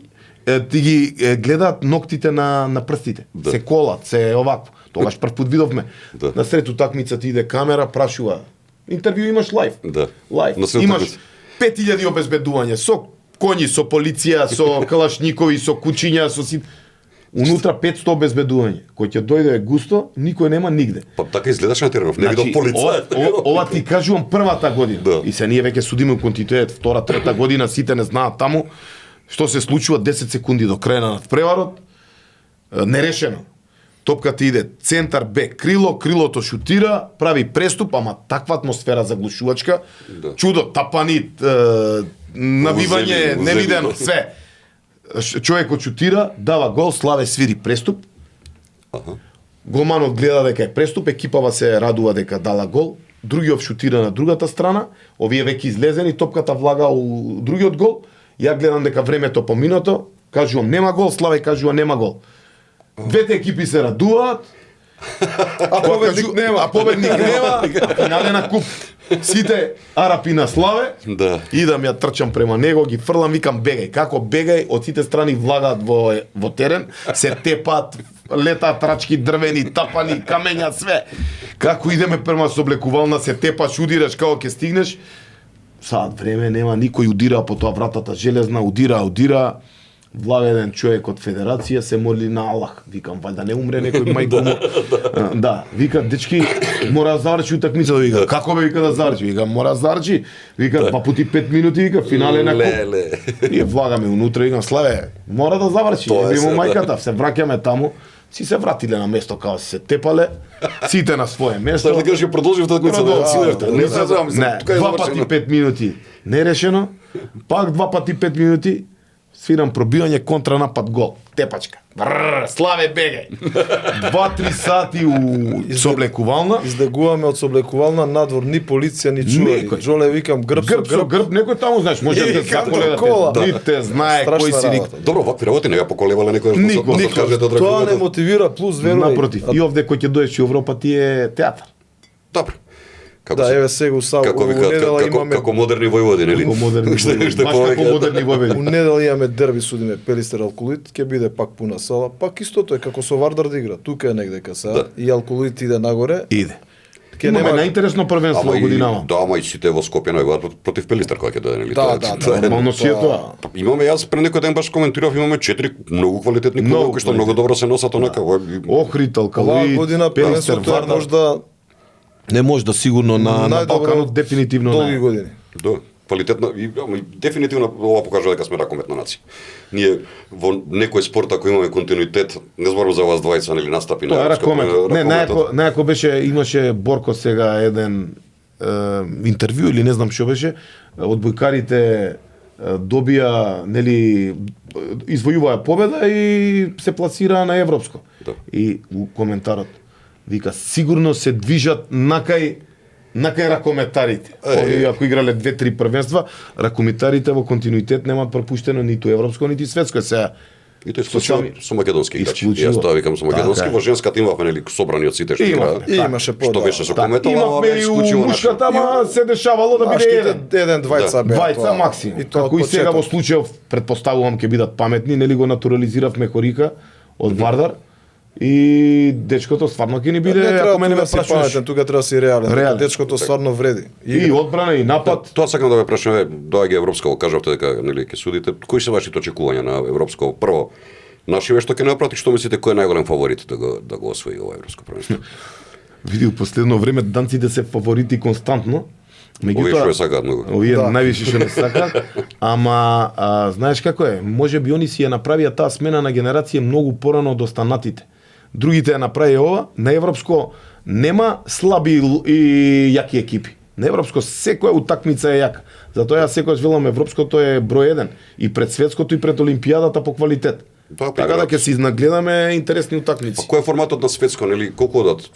Ти ги гледаат ноктите на прстите. Се колат, се овакво. Тогаш прв пат видовме. На сред утакмица ти иде камера, прашува. Интервју имаш лайв. Лайв. Имаш 5000 обезбедување со коњи, со полиција, со калашникови, со кучиња, со си унутра 500 обезбедување. Кој ќе дојде густо, никој нема нигде. Па така изгледаш на теренов, не видов полиција. Ова ти кажувам првата година. И се ние веќе судиме континуитет, втора, трета година, сите не знаат таму што се случува 10 секунди до крај на надпреварот. Нерешено. Топката иде центар бек крило, крилото шутира, прави преступ, ама таква атмосфера заглушувачка, чудо, тапани, набивање, невидено, све. Човекот шутира, дава гол, Славе свири преступ. Голманот гледа дека е преступ, екипава се радува дека дала гол, другиот шутира на другата страна, овие веќе излезени, топката влага у другиот гол, ја гледам дека времето поминато, кажувам нема гол, Славе кажува нема гол. Двете екипи се радуваат, а победник нема, финале куп. Сите арапи на Славе, идам ја трчам према него, ги фрлам, викам бегај. Како бегај, од сите страни влагаат во терен, се тепаат, летаат рачки дрвени, тапани, камења, све. Како идеме према соблекувална, се тепаш, удираш, како ќе стигнеш, саат време нема, никој удира по тоа вратата железна, удира. Влага еден човек од федерација, се моли на Аллах. Викам, вајда не умре некој мајко му. Да, вика, дечки, мора да заврши утакмицата, вика. Како бе, вика, да заврши? Вика, мора да заврши. Вика, 2 пати 5 минути, вика, финале на куп. Ние влагаме унутре, викам, Славе, мора да заврши. Вимо мајката, се враќаме таму. Си се вратиле на место као се тепале, сите на свое место. Така ќе продолжи утакмицата да сидевте. Не, 2 пати 5 минути нерешено, пак 2 пати 5 минути, свирам пробивање, контранапад, гол. Тепачка. Славе, бегај. 2-3 сати у соблекувална. Издегуваме од соблекувална надвор, ни полиција, ни чувари. Джоле, викам, грб со грб. Некој таму, знаеш, може да те заколедате. Ните знае кој си. Добро, вакви работи не ја поколевале некој. Никој. Тоа не мотивира, плюс верувај. Напротив, и овде кој ќе дојдеш во Европа ти е театар. Добро. Да, еве сега у како недела имаме како модерни војводи, нели? Како модерни војводи. Баш како модерни војводи. у недела имаме дерби судиме Пелистер Алкулит, ќе биде пак пуна сала, пак истото е како со Вардар да игра. Тука е негдека сега и Алкулит иде нагоре. Иде. Имаме најинтересно првенство во годинава. Да, ама и сите во Скопје најгоат против Пелистер кога ќе дојде, нели? Да, нормално си е тоа. Имаме, јас пред некој ден баш коментирав, имаме 4 многу квалитетни клубови кои што многу добро се носат онака. Охрид, Оваа Алкалуит, година Пелистер, првенството е Вардар. можда Не може да сигурно на најдобро Балканот дефинитивно долги не. години. Да, квалитетна и дефинитивно ова покажува дека сме ракометна нација. Ние во некој спорт ако имаме континуитет, не зборам за вас двајца нели настапи на Тоа е ракомет. Не, ракометот. најако беше, имаше Борко сега еден интервју или не знам што беше, одбојкарите добија, нели, извојуваа победа и се пласираа на европско. Да. И у коментарот вика сигурно се движат накај ракометарите. Они ако играле 2-3 првенства, ракометарите во континуитет немаат пропуштено ниту европско нити светско. Сега И тоа со македонски играчи. Исклучиво. Јас тоа викам со македонски, Така е. во женската имавме нели собрани од сите што играат. И имаше Што беше со кометот, имавме и у мушката, ама се дешавало да биде еден. еден двајца беа. Двајца тоа. максимум. И тоа Како и од сега во почеток. случајов, предпоставувам ќе бидат паметни, нели го натурализиравме Хорика од Вардар и дечкото стварно ќе ни биде, Не треба ако мене ме да си прашуваш. паметен, тука треба да си реален. Реален. Дечкото стварно вреди. И одбрана и напад. Тоа сакам да ве прашам, доаѓа Европско, кажавте дека нели ќе судите, кои се вашите очекувања на Европско? Прво, нашиве што ќе направи, што мислите кој е најголем фаворит да го освои ова Европско првенство? Види, у последно време данците се фаворити константно. Овие што ја сакаат многу. Овие Да. највише што не сакаат, ама знаеш како е, може би они си ја направија таа смена на генерација многу порано од останатите. Другите ја направи ова, на европско нема слаби и јаки екипи. На европско секоја утакмица е јака. Затоа јас секогаш велам европското е број 1 и пред светското и пред олимпијадата по квалитет. Па, Така да ќе се изнагледаме интересни Па утакмици. кој е форматот на светско, нели колку одат?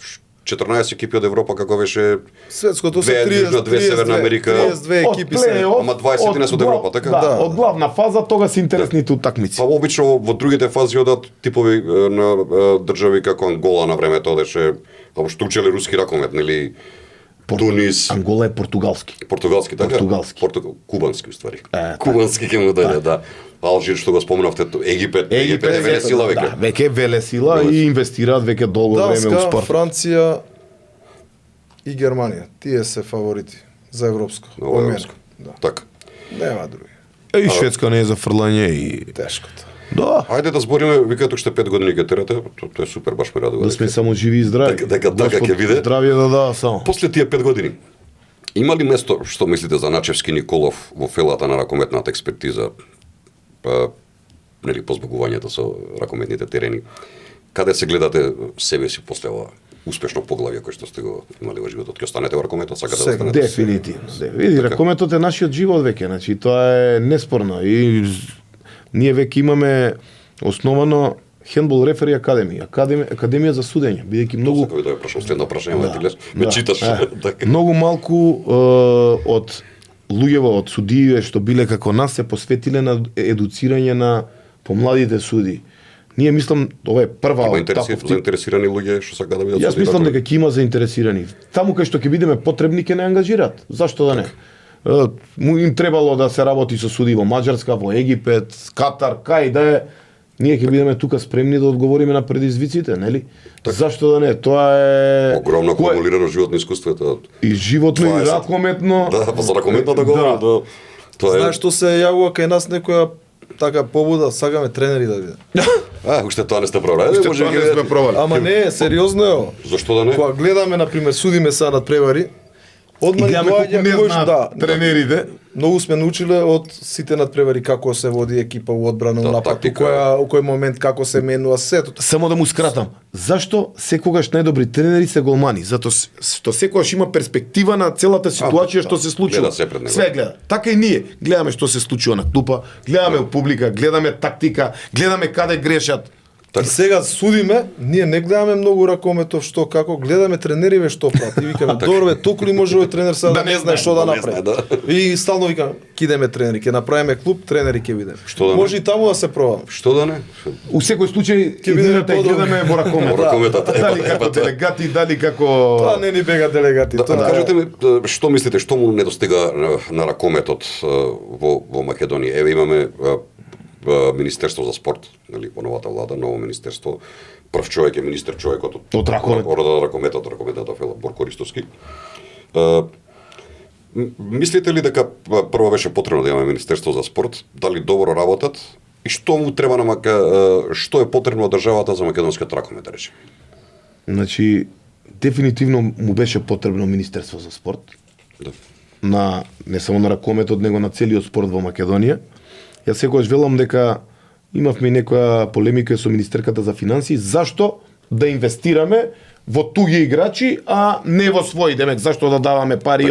14 екипи од Европа како беше Светското се Две 30, Јужна, две Северна Америка. 32 екипи се. плей-оф, Ама 20 од Европа, така? Да, Да. од главна фаза тога се интересните утакмици. Па обично во другите фази одат типови на држави како Ангола на времето одеше, што учеле руски ракомет, нели Тунис, Ангола е португалски. португалски, така? Португалски. Кубански уствари. Така. Кубански ќе му дојде, да. Алжир што го спомнавте, Египет е велесила веќе. Да, веќе е велесила и инвестираат веќе долго време у Данска, спорт. Франција и Германија. Тие се фаворити за европско. Во По мене. европско. Да. Така. Нема други. И Шведска не е за фрлање и Тешкото. да, Ајде да збориме, вика тук што 5 години ќе терате, тоа е супер, баш ме радува. да сме само живи и здрави. Дека така Господ ќе биде. Здравје да дава само. После тие 5 години, има ли место, што мислите за Начевски Николов во фелата на ракометната експертиза, па, нели, по збогувањето со ракометните терени, каде се гледате себе си после ова успешно поглавје кој што сте го имали во животот? Ќе останете во ракометот, сакате да Сега, останете? Дефинитивно. Види, Така. ракометот е нашиот живот веќе, значи тоа е неспорно и ние веќе имаме основано Handball Referee Academy, академија за судење, бидејќи многу Сакам да ја прашам следно прашање, ама ти гледаш, ме читаш. Така. Многу малку од луѓево од судиите што биле како нас се посветиле на едуцирање на помладите суди. Ние мислам ова е прва Има од таков тип. заинтересирани луѓе што сакаат да бидат Јас суди, мислам така? дека ќе има заинтересирани. Таму кај што ќе бидеме потребни ќе не ангажираат. Зашто да не? Му им требало да се работи со суди во Маđарска, во Египет, Катар, кај да е. Ние ќе бидеме тука спремни да одговориме на предизвиците, нели? Зашто да не? Тоа е Огромно Кое- акумулирано животно искуство е тоа. и животно Това и е за- ракометно. Да, па за ракометно да говорам, да. Тоа е. Знаеш што се јавува кај нас некоја така побуда, сакаме тренери да биде. Уште тоа не сте проверили. Уште може тоа ги не видите. сме пробали. Ама не, сериозно е ова. Зашто да не? Кога гледаме на пример судиме сега над превари, И одма ни гледаме колку доаѓа не кој знаат тренерите. Многу сме научиле од сите надпревари како се води екипа у одбрана, Да, у напад, тактика. у кој момент како се менува сето. Само да му скратам. Зашто секогаш најдобри тренери се голмани? Зато што секогаш има перспектива на целата ситуација што се случува. Гледа се пред него. Све гледа. Така и ние гледаме што се случува на клупа, гледаме у публика, гледаме тактика, гледаме каде грешат. И сега судиме, ние не гледаме многу ракометов што како, гледаме тренериве што прати. И викаме, добро бе, толку ли може овој тренер сега да не знае што да направи. И стално викаме, ќе идеме тренери, ќе направиме клуб, тренери ќе видиме. Може и таму да се пробаме. Што да не? У секој случај ќе гледаме во ракометот. Дали како делегати, дали како Тоа не ни бега делегати. Кажете ми, што мислите, што му недостига на ракометот во Македонија? Еве имаме Министерство за спорт, нели, во новата влада, ново министерство. Прв човек е министер човекот од ракометот, Борко Ристовски. Мислите ли дека прво беше потребно да имаме Министерство за спорт, дали добро работат и што му треба на што е потребно од државата за македонскиот ракомет, да речеме? Значи, дефинитивно му беше потребно Министерство за спорт. Да. На не само на ракометот, него на целиот спорт во Македонија. Јас секогаш велам дека имавме некоја полемика со министерката за финансии, зашто да инвестираме во туѓи играчи, а не во своји, демек зашто да даваме пари.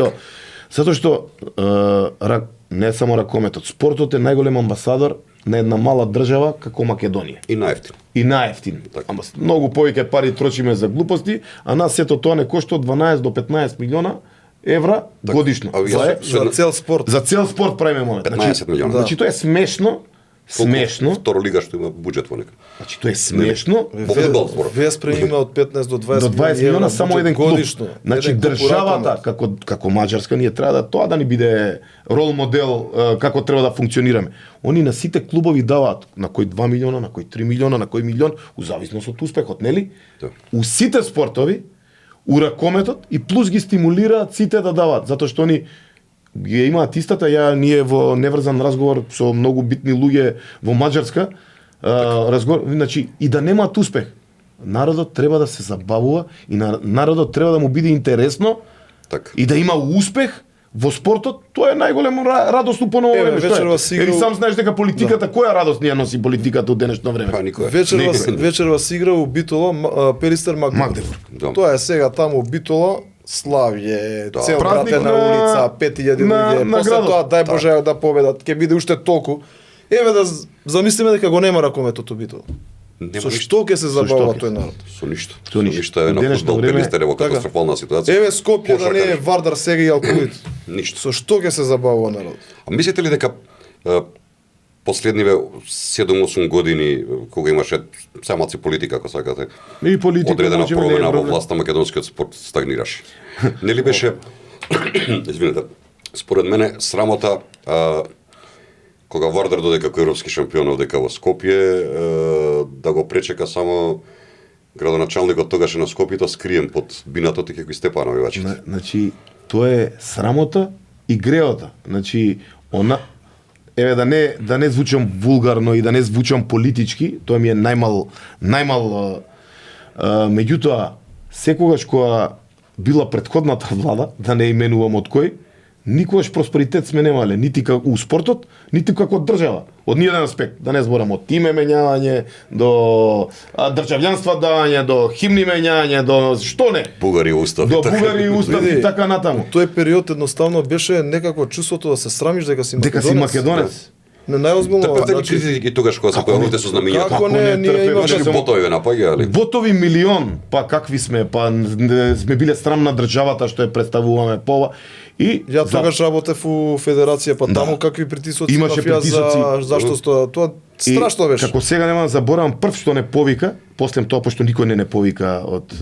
Затоа што не само ракометот, спортот е најголем амбасадор на една мала држава како Македонија. И наевтин. И наевтин. Ама многу повеќе пари трочиме за глупости, а нас сето тоа не кошта од 12 до 15 милиона евра годишно. За цел спорт. За цел спорт правиме момент. 15 милиона. Значи тоа е смешно. Смешно. Втора лига што има буџет во нека. Значи тоа е смешно. Веспрем има од 15 до 20 до 20 милиона само еден клуб. Годишно. Значи државата како Маđарска ние треба да тоа да ни биде рол модел како треба да функционираме. Они на сите клубови даваат на кој 2 милиона, на кој 3 милиона, на кој милион, у зависност од успехот, нели? Да. У сите спортови, у ракометот и плюс ги стимулираат сите да даваат, затоа што они ги имаат истата. Ние во неврзан разговор со многу битни луѓе во Маđарска, разговор, значи и да немаат успех. Народот треба да се забавува и народот треба да му биде интересно и да има успех во спортот. Тоа е најголемо радосно по ново време. Или сам знаеш дека политиката, која радост ни ја носи политиката од денешно време? Вечерва се игра у Битола Перистер Магдебург. Тоа е сега таму у Битола. Славје, цел град е на улица, 5000 луѓе. После тоа, дај Боже да победат, ќе биде уште толку. Еве да замислиме дека го нема ракометот у Битола. Со што ќе се забавува тој народ? Со ништо. Со ништо е на фудбал Перистер во катастрофална ситуација. Еве Скопје да не е Вардар сега и алкоолит. Ништо. Со што ќе се забавува народ? А мислите ли дека последниве 7-8 години, кога имаше самаци политика, ако сакате, и политика, одредена промена во власта, македонскиот спорт стагнираше. Нели беше, извинете, според мене срамота кога Вардар додека како европски шампион одека во Скопје, да го пречека само градоначалникот тогаш на Скопје, скриен под бинатот и како Степанови вачите. Значи, тоа е срамота и греота. Значи, еве да не звучам вулгарно и да не звучам политички, тоа ми е најмал меѓутоа секогаш кога била претходната влада, да не именувам од кој, никогаш просперитет сме немале, нити како у спортот, нити како држава. Од ниеден аспект, да не зборам од име менјање, до државјанство давање, до химни менјање, до што не. Бугари устав. До бугари устав и така натаму. Тој период едноставно беше некако чувството да се срамиш дека си македонец. Дека си македонец. Не најозбилно. Значи и тогаш кога се појавувате со знамењата. Како не, ние имаше ботови напаѓале. Ботови милион, па какви сме, па сме биле срам на државата што ја представуваме пова. И ја тогаш работев у федерација, па таму какви притисоци имаше притисоци. Зашто тоа страшно беше. Како сега нема да заборавам, прв што не повика, после тоа пошто никој не повика од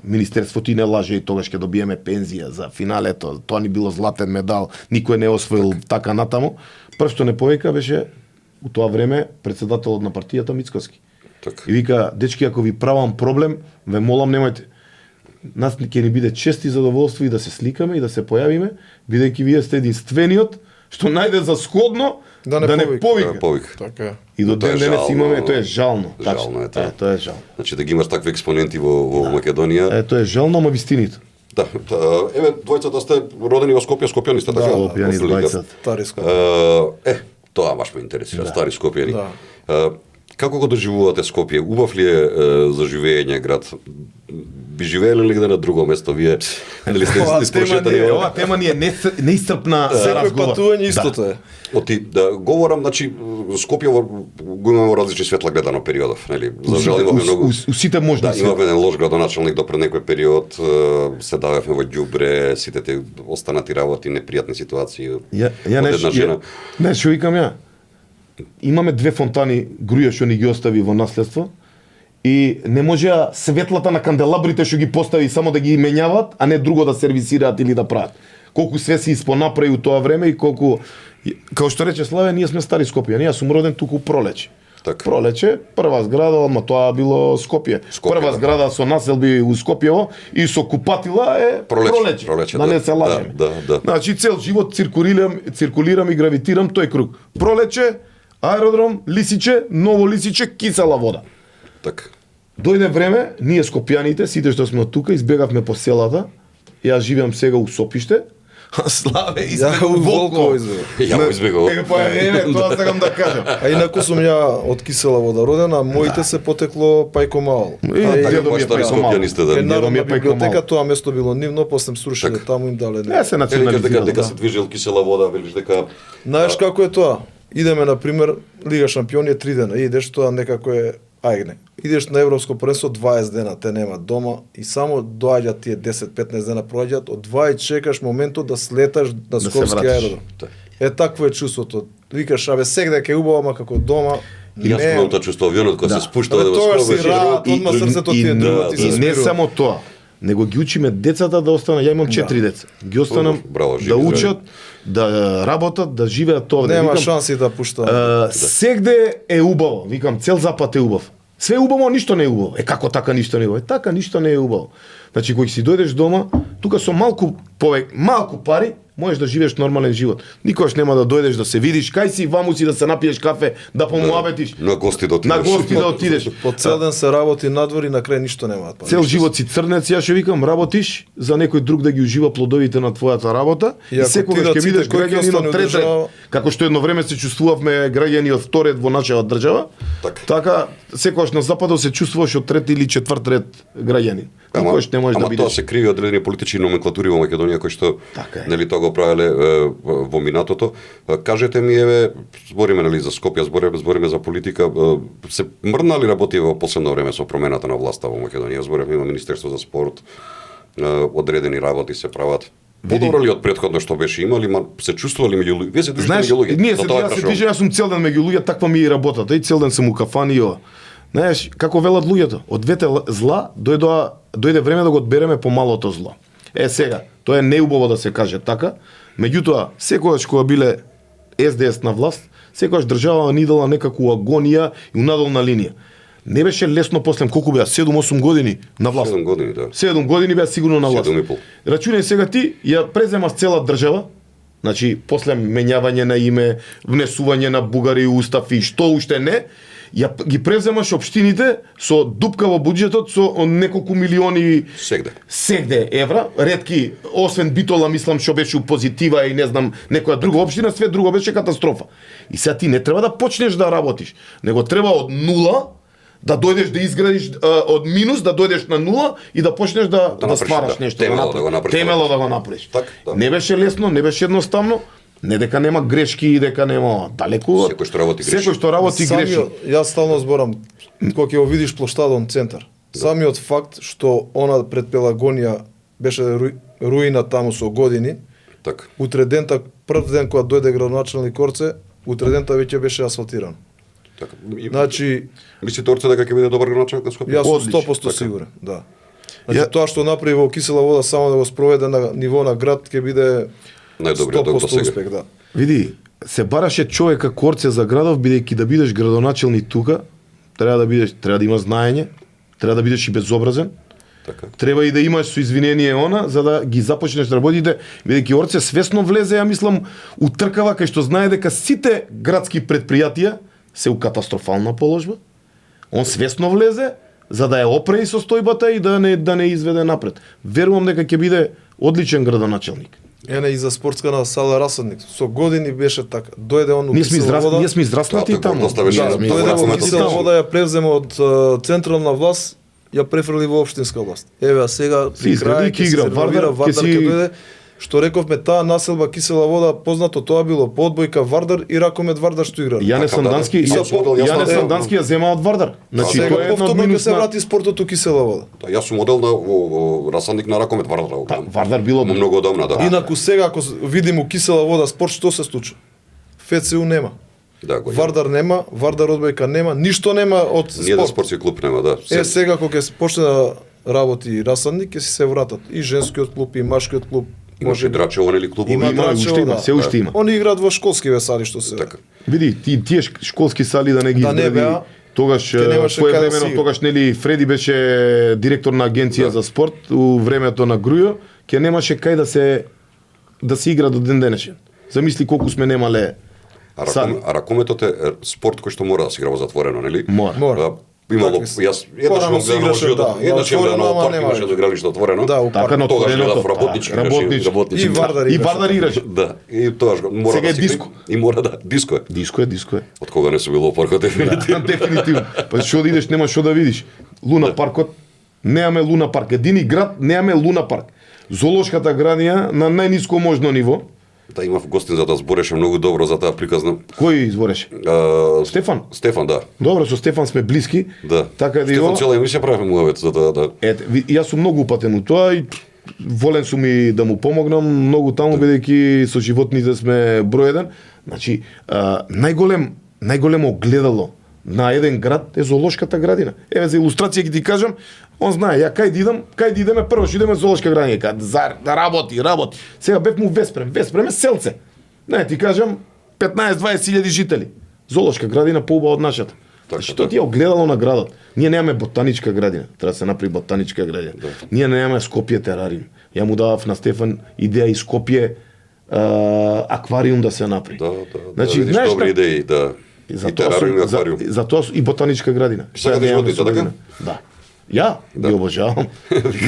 министерството и не лаже, и тогаш ќе добиеме пензија за финалето, тоа ни било златен медал, никој не освоил така натаму. Прв што не повика беше у тоа време претседателот на партијата Мицкоски. Так. И вика, дечки, ако ви правам проблем, ве молам немојте. Нас ќе ни биде чест и задоволство и да се сликаме и да се појавиме, бидејќи вие сте единствениот што најде за сходно да не повика. Така. И до ден денес имаме, тоа е жално. Жално е тоа. Тоа е жално. Значи да ги имаш такви експоненти во Македонија. Тоа е жално, ама вистините. Да, еве двојцата сте родени во Скопје, скопјани сте така. Скопјани двојцата. Стари Скопјани. Тоа баш ме интересира, стари Скопјани. Како го доживувате Скопје? Убав ли е за живење град? Би живееле ли на друго место? Вие дали сте испрошетани? Ова тема ни е неисцрпна Секој разговор. патување истото е. Оти да говорам, значи Скопје го имаме во различни светла гледано периодов, нели? За жал имаме многу. Сите можни Да, имаме еден лош градоначалник до пред некој период, се давевме во ѓубре, сите те останати работи, непријатни ситуации. Ја од една жена. не, што викам ја. Имаме две фонтани груја што ни ги остави во наследство и не можеа светлата на канделабрите што ги постави само да ги менјаваат, а не друго да сервисираат или да прават. Колку све се испонаправи у тоа време и колку, како што рече Славе, ние сме стари Скопјани, јас сум роден туку Пролече. Така. Пролече, прва зграда, одма тоа било Скопје. Прва да. зграда со населби у Скопјево и со купатила е Пролече. Да не се лажеме. Да. Значи цел живот циркулирам и гравитирам тој круг. Пролече, аеродром, Лисиче, Ново Лисиче, кисела вода. Така. Дојде време, ние скопјаните, сите што сме од тука, избегавме по селата. Јас живеам сега у Сопиште. Славе, Ја у Волково избегав. Ја го избегав. Тоа сакам да кажам. А инаку сум ја од кисела вода роден, а моите се потекло Пајко Мал. Дедо ми е стари Пајко Мал. Скопјани сте, да. Е Дедо ми е Народна Пајко библиотека, Мал. тоа место било нивно, после срушиле Така. таму им дале. Не се Дека национализирано. се движел кисела вода, велиш дека Знаеш како е тоа? Идеме на пример Лига шампиони е 3 дена, идеш тоа некако е ајгне. Идеш на европско првенство 20 дена, те нема дома и само доаѓаат тие 10-15 дена проаѓаат, од 20 чекаш моментот да слеташ на се Скопски вратиш. аеродром. Е такво е чувството. Викаш, абе сегде ќе убаво, ама како дома. и јас имам тоа чувство авионот кога се спушта Абе, да го тогаш си скробеш. рад, одма срцето ти е друго, ти се И не смирува. само тоа, него ги учиме децата да останат, ја имам 4 деца. Ги останам Браво, живи, да здрави. учат, да работат, да живеат овде. Нема Викам, шанси да пушта. Сегде е убаво, викам, цел запад е убав. Све е убаво, ништо не е убаво. Како така ништо не е убаво? Така ништо не е убаво. Значи кога си дојдеш дома, тука со малку пари можеш да живееш нормален живот. Никогаш нема да дојдеш да се видиш, кај си, ваму си да се напиеш кафе, да помуабетиш. На гости да отидеш. На гости да отидеш. По цел ден се работи надвор и на крај ништо немаат. Цел живот си црнец, ја што викам, работиш за некој друг да ги ужива плодовите на твојата работа И и ако секогаш ти да ќе видиш ците, кој ќе граѓани остане од од трет ред, држава? како што едно време се чувствувавме граѓани од втор ред во нашата држава, така секогаш на западот се чувствуваш од трет или четврт ред граѓани. Никогаш не можеш да Ама тоа бидеш. се криви одредени политички номенклатури во Македонија кои што Така е. нели тоа го правеле во минатото. Кажете ми, еве, збориме нели за Скопје, збориме за политика, се мрнали работи во последно време со промената на власта во Македонија. Збориме има Министерство за спорт, одредени работи се прават. Подобро ли од претходно што беше имали, ма се чувствували меѓу луѓе? Вие се движите Знаеш, меѓу луѓе. ние За се тоа јас се прашувам. движам, јас сум цел ден меѓу луѓе, таква ми е и работата. И цел ден сум у кафани и ова. Знаеш, како велат луѓето, од двете зла дојде време да го одбереме по малото зло. Сега, тоа е неубаво да се каже така, меѓутоа, секогаш кога биле СДС на власт, секогаш држава ни дала некаква агонија и унадолна линија. Не беше лесно после колку беа 7-8 години на власт. 7 години, да. 7 години беа сигурно на власт. 7,5. Рачунај сега ти ја преземаш цела држава, значи после менјавање на име, внесување на бугари устав и што уште не, ја ги преземаш општините со дупка во буџетот со неколку милиони сегде евра, ретки, освен Битола, мислам што беше позитива и не знам некоја друга општина, све друго беше катастрофа. И сега ти не треба да почнеш да работиш, него треба од нула да дојдеш да изградиш од минус, да дојдеш на нула и да почнеш да ствараш нешто. Темело да го направиш. Не беше лесно, не беше едноставно. Не дека нема грешки и дека нема далеку. Секој што работи греши. Секој што работи греши. Јас стално зборам, кога ќе го видиш плоштадон центар. Самиот факт што она пред Пелагонија беше руина таму со години. Така. Утре дента, прв ден кога дојде градоначалник Орце, утре дента веќе беше асфалтиран. Така. Значи, мислите Орце дека ќе биде добар градоначалник на Скопје? Јас сум 100% сигурен, да. Значи тоа што направи во кисела вода само да го спроведе на ниво на град ќе биде најдобриот до сега. успех, да. Види, се бараше човека Корце за градов, бидејќи да бидеш градоначалник тука, треба да имаш знаење, треба да бидеш и безобразен. Така. Треба и да имаш со извинение она за да ги започнеш работите, бидејќи Орце свесно влезе, ја мислам, утркава кај што знае дека сите градски претпријатија се у катастрофална положба. Он свесно влезе за да ја опре и состојбата и да не изведе напред. Верувам дека ќе биде одличен градоначалник. Ене и за спортска сала Расадник. Со години беше така. Дојде он у Кисела вода. Ние сме израснати таму. Дојде во Кисела вода, ја превзема од централна власт, ја префрли во општинска власт. Еве, а сега при крај ќе игра Вардар, Вардар ќе дојде. Што рековме, таа населба Кисела вода, познато тоа било по одбојка Вардар и Ракомет Вардар што играа. Јане Сандански ја зема од Вардар. Значи тоа е повторно ќе се врати спортот у Кисела вода. Јас сум модел на Расадник на Ракомет Вардар. Вардар било многу одамна, да. Инаку сега ако видим у Кисела вода спорт што се случува? ФЦУ нема. Да, Вардар нема, Вардар одбојка нема, ништо нема од спорт. Ниеден спортски клуб нема, да. Сега кога ќе почне да работи Расадник, ќе се вратат и женскиот клуб и машкиот клуб. Имаше Драчево, нели клубови? Има, уште има, се уште има. Они играат во школски весали што се. Така. Види, тие школски сали да не ги изгради. Тогаш своевремено тогаш нели Фреди беше директор на агенција за спорт у времето на Грујо, ќе немаше кај да се игра до ден денешен. Замисли колку сме немале. А ракометот е спорт кој што мора да се игра во затворено, нели? Мора. Имало, јас еднаш гледам во животот, еднаш гледам на парк, имаше до игралиште отворено. Да, така на тогаш отвореното. гледав работнички. И Вардар играше. Да, и тогаш мора сега да се диско. И мора да диско е. Диско е. Од кога не се било паркот дефинитивно. Дефинитивно. Па што да идеш, нема што да видиш. Луна паркот, немаме Луна парк. Едини град немаме Луна парк. Зоолошката градина на најниско можно ниво. Да, имав гостин за да збореше многу добро за таа приказна. Кој избореше? Стефан, да. Добро, со Стефан сме блиски. Да. Така да Стефан цела емисија правиме муавет за да. Ете, јас сум многу упатен у тоа и волен сум и да му помогнам многу таму бидејќи со животните сме број 1. Значи, најголемо огледало на еден град е зоолошката градина. Еве за илустрација ќе ти кажам, он знае, ја кај да идеме, прво ќе идеме зоолошка градина, да работи. Сега бев му Веспрем е селце. Не, ти кажам 15-20 хиljadi жители. Зоолошка градина поубава од нашата. Значи тоа ти е огледало на градот. Ние немаме ботаничка градина, треба да се направи ботаничка градина. Да. Ние немаме Скопје терариум. Ја му давав на Стефан идеја и Скопје аквариум да се направи. Значи, знаеш добри идеи, да. И терариум и аквариум. Затоа и ботаничка градина. Сакате животните, така? Да. Ја ги обожавам.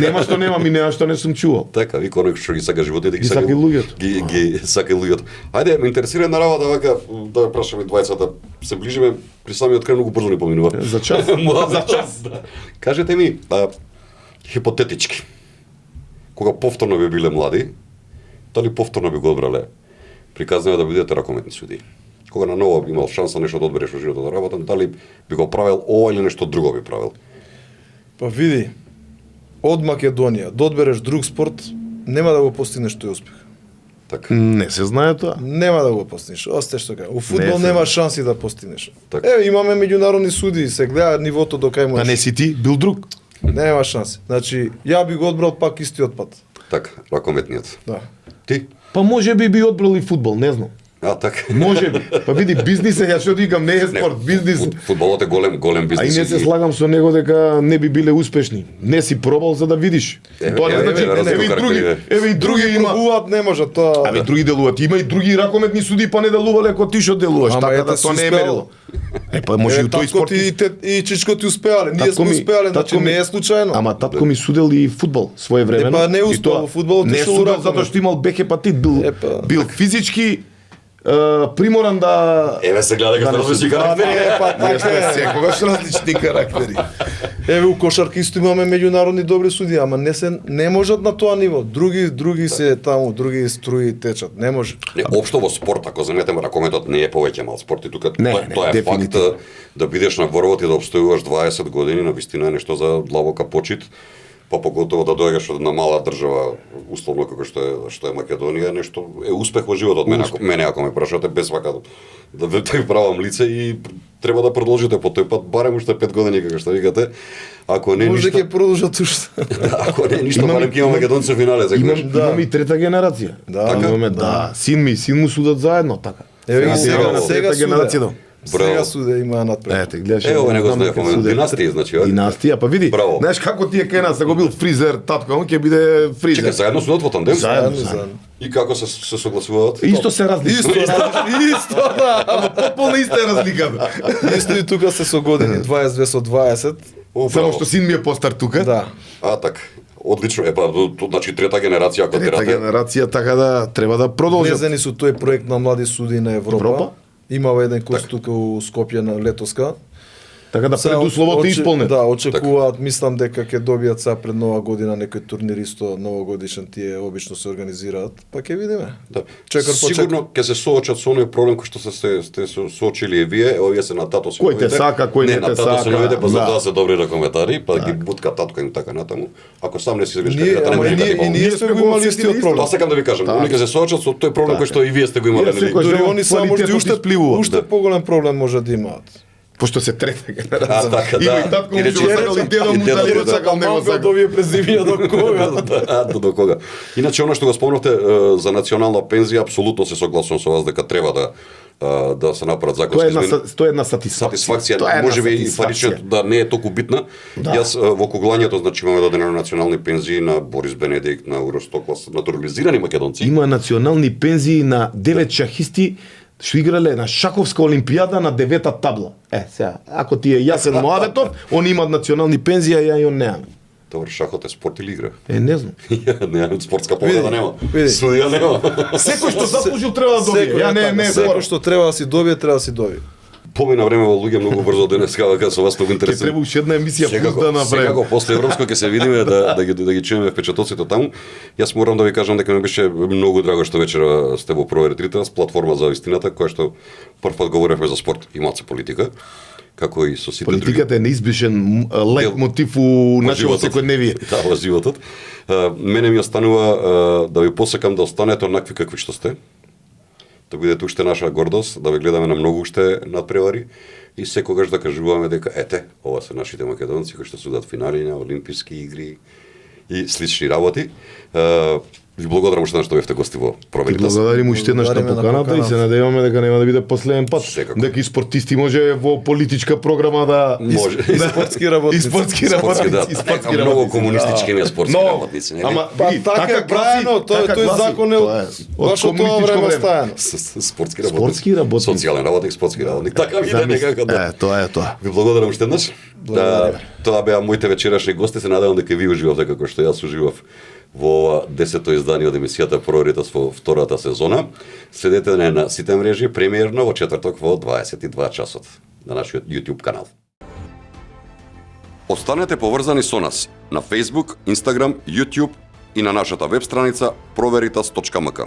Нема што немам и нема што не сум чувал. Така, ви кој што ги сака животите, ги сака и луѓето. Ги сака и луѓето. Ајде, ме интересира една работа вака да ве прашаме двајцата. Се ближиме при самиот крај, многу брзо ни поминува. За час. За час. Кажете ми, хипотетички. Кога повторно би биле млади, дали повторно би го одбрале приказнава да бидете ракометни судии? Кога на ново имал шанса нешто да одбереш во животот да работам, дали би го правил ова или нешто друго би правил? Па види, од Македонија да одбереш друг спорт, нема да го постигнеш тој успех. Така. Не се знае тоа. Нема да го постигнеш. Осте што кажа. У фудбал нема шанси да постигнеш. Така. Еве имаме меѓународни судии, се гледа нивото до кај можеш. А не си ти, бил друг. Нема шанси. Значи, ја би го одбрал пак истиот пат. Така, ракометниот. Да. Ти? Па може би одбрал и фудбал, не знам. Така. Може би. Па види, бизнис е, ја што ти викам, не е спорт, бизнис. Фудбалот е голем бизнис. А и не се слагам со него дека не би биле успешни. Не си пробал за да видиш. Тоа не значи, еве и други има. Пробуваат не може тоа. Ами други делуваат. Има и други ракометни суди па не делувале како ти што делуваш. Така да тоа не е мерило. Па може и тој спорт и Чичко ти успеале. Ние сме успеале, значи не е случајно. Ама татко ми судел и фудбал своевремено. Па не успеал во фудбалот, не судел затоа што имал Б хепатит, бил физички приморан да... Еве се гледа како различни карактери. Ние сме секогаш различни карактери. Еве у кошарка исто имаме меѓународни добри судии, ама не можат на тоа ниво. Други се таму, други струи течат. Не може. Не, општо во спорт, ако земетеме ракометот не е повеќе мал спорт и тука тоа е факт да бидеш на ворот и да обстојуваш 20 години, навистина е нешто за длабока почит. Па поготово да дојдеш од една мала држава, условно како што е Македонија, нешто е успех во животот. Мене ако ме прашате без вака да ви правам лице и треба да продолжите по тој пат барем уште 5 години како што викате. Ако не може ништо, ќе продолжат уште. Ако не ништо, барем ќе имаме македонци финале, Имам и трета генерација. Имаме син му судат заедно така. Еве сега генерација. Сега суде има надпред. Ете, гледаш. Ево не го знаев, династија значи. Династија, па види. Знаеш како ти е кај нас, го бил фризер, татко, он ќе биде фризер. Чекај, заедно судат во тандем? Заедно. И како се согласуваат? Исто се различни. Исто, да. Ама потполно иста е разликата. Исто и тука се со години, 22 со 20. Само што син ми е постар тука. Да. Така. Одлично, значи трета генерација ако Трета терате. генерација, така да треба да продолжат. Влезени со тој проект на млади суди на Европа. Имава еден курс Така. тука у Скопје на летоска. Така да Сега предусловот е исполнет. Да, очекуваат, мислам дека ќе добијат сега пред нова година некој турнир исто новогодишен, тие обично се организираат, па ќе видиме. Да. Чекор по Сигурно ќе се соочат со оној проблем кој што сте се соочили и вие, овие се на тато Кој те сака, кој не те на тато сака, синовите, па да. затоа се добри на коментари, па ги бутка татко им така натаму. Ако сам не си изгреш Ние, кариерата, не ама може да и ние сме го имали истиот проблем. Тоа сакам да ви кажам, оние ќе се соочат со тој проблем кој што и вие сте го имале, Ние нели? секој Дури Кажу, они само може квалитетот уште испливува. уште поголем проблем може да имаат. Пошто се трета генерација. така, Има да. и татко му Иначе го се- сакал, и дедо му и дедо, дали го да. сакал, не го Малку од сакал. овие презивија до кога? До кога. Иначе она што го спомнавте за национална пензија, апсолутно се согласувам со вас дека треба да се направат законски измени. Тоа е една сатисфакција. Сатисфакција, Тоа е една можеби и сатисфакција. паричната да не е толку битна. Да. Јас во куглањето, значи имаме дадено национални пензии на Борис Бенедикт, на Урош Токлас, натурализирани македонци. Има национални пензии на 9 шахисти што играле на шаковска олимпијада на 9-та табла. Сега, ако ти е јасен Моабетов, они имаат национални пензии, а ја и он немам. Добро, шахот е спорт или игра? Не знам. Не, спортска победа нема. види. Судија нема. Секој што заслужил треба да добие. Ја не Секој спорт. што треба да си добие, треба да си добие. Помина време во луѓе многу брзо денес кога со вас многу Ќе интересен. треба уште една емисија плюс да направиме. Секако после европско ќе се видиме да ги чуеме впечатоците таму. Јас морам да ви кажам дека ми беше многу драго што вечера сте во Провери Тритерас, платформа за вистината, која што прв пат говоревме за спорт и малце политика, како и со сите други. Политиката е неизбежен лек мотив у нашето секојдневие. Да, во животот. Мене ми останува да ви посекам да останете онакви какви што сте. Да бидете уште наша гордост, да ве гледаме на многу уште надпревари и секогаш да кажуваме дека ете, ова се нашите македонци кои што судат финали на олимписки игри и слични работи. Ви благодарам уште што бевте гости во Ти Провери. благодарим уште еднаш на Благодариме на поканата и се поканата. надеваме дека нема да биде последен пат. Секако. Дека и спортисти може во политичка програма да Може. И спортски работници. И спортски Спортски, да, работници, и спортски така, многу работници, комунистички да. ми спортски Но, работници, нели? Ама Па види, така е правено, тој закон е Тоа од баш од тоа комунистичко време време. стајано. Спортски работник. Спортски работник. Социјален работник, спортски работник. Така ви Замисли. некако да. Тоа е тоа. Ви благодарам уште еднаш. Тоа беа моите вечерашни гости, се надевам дека ви уживавте како што јас уживав во ова 10-то издание од емисијата Провери во втората сезона. Следете на сите мрежи премиерно во четврток во 22 часот на нашиот YouTube канал. Останете поврзани со нас на Facebook, Instagram, YouTube и на нашата веб страница proveritas.mk.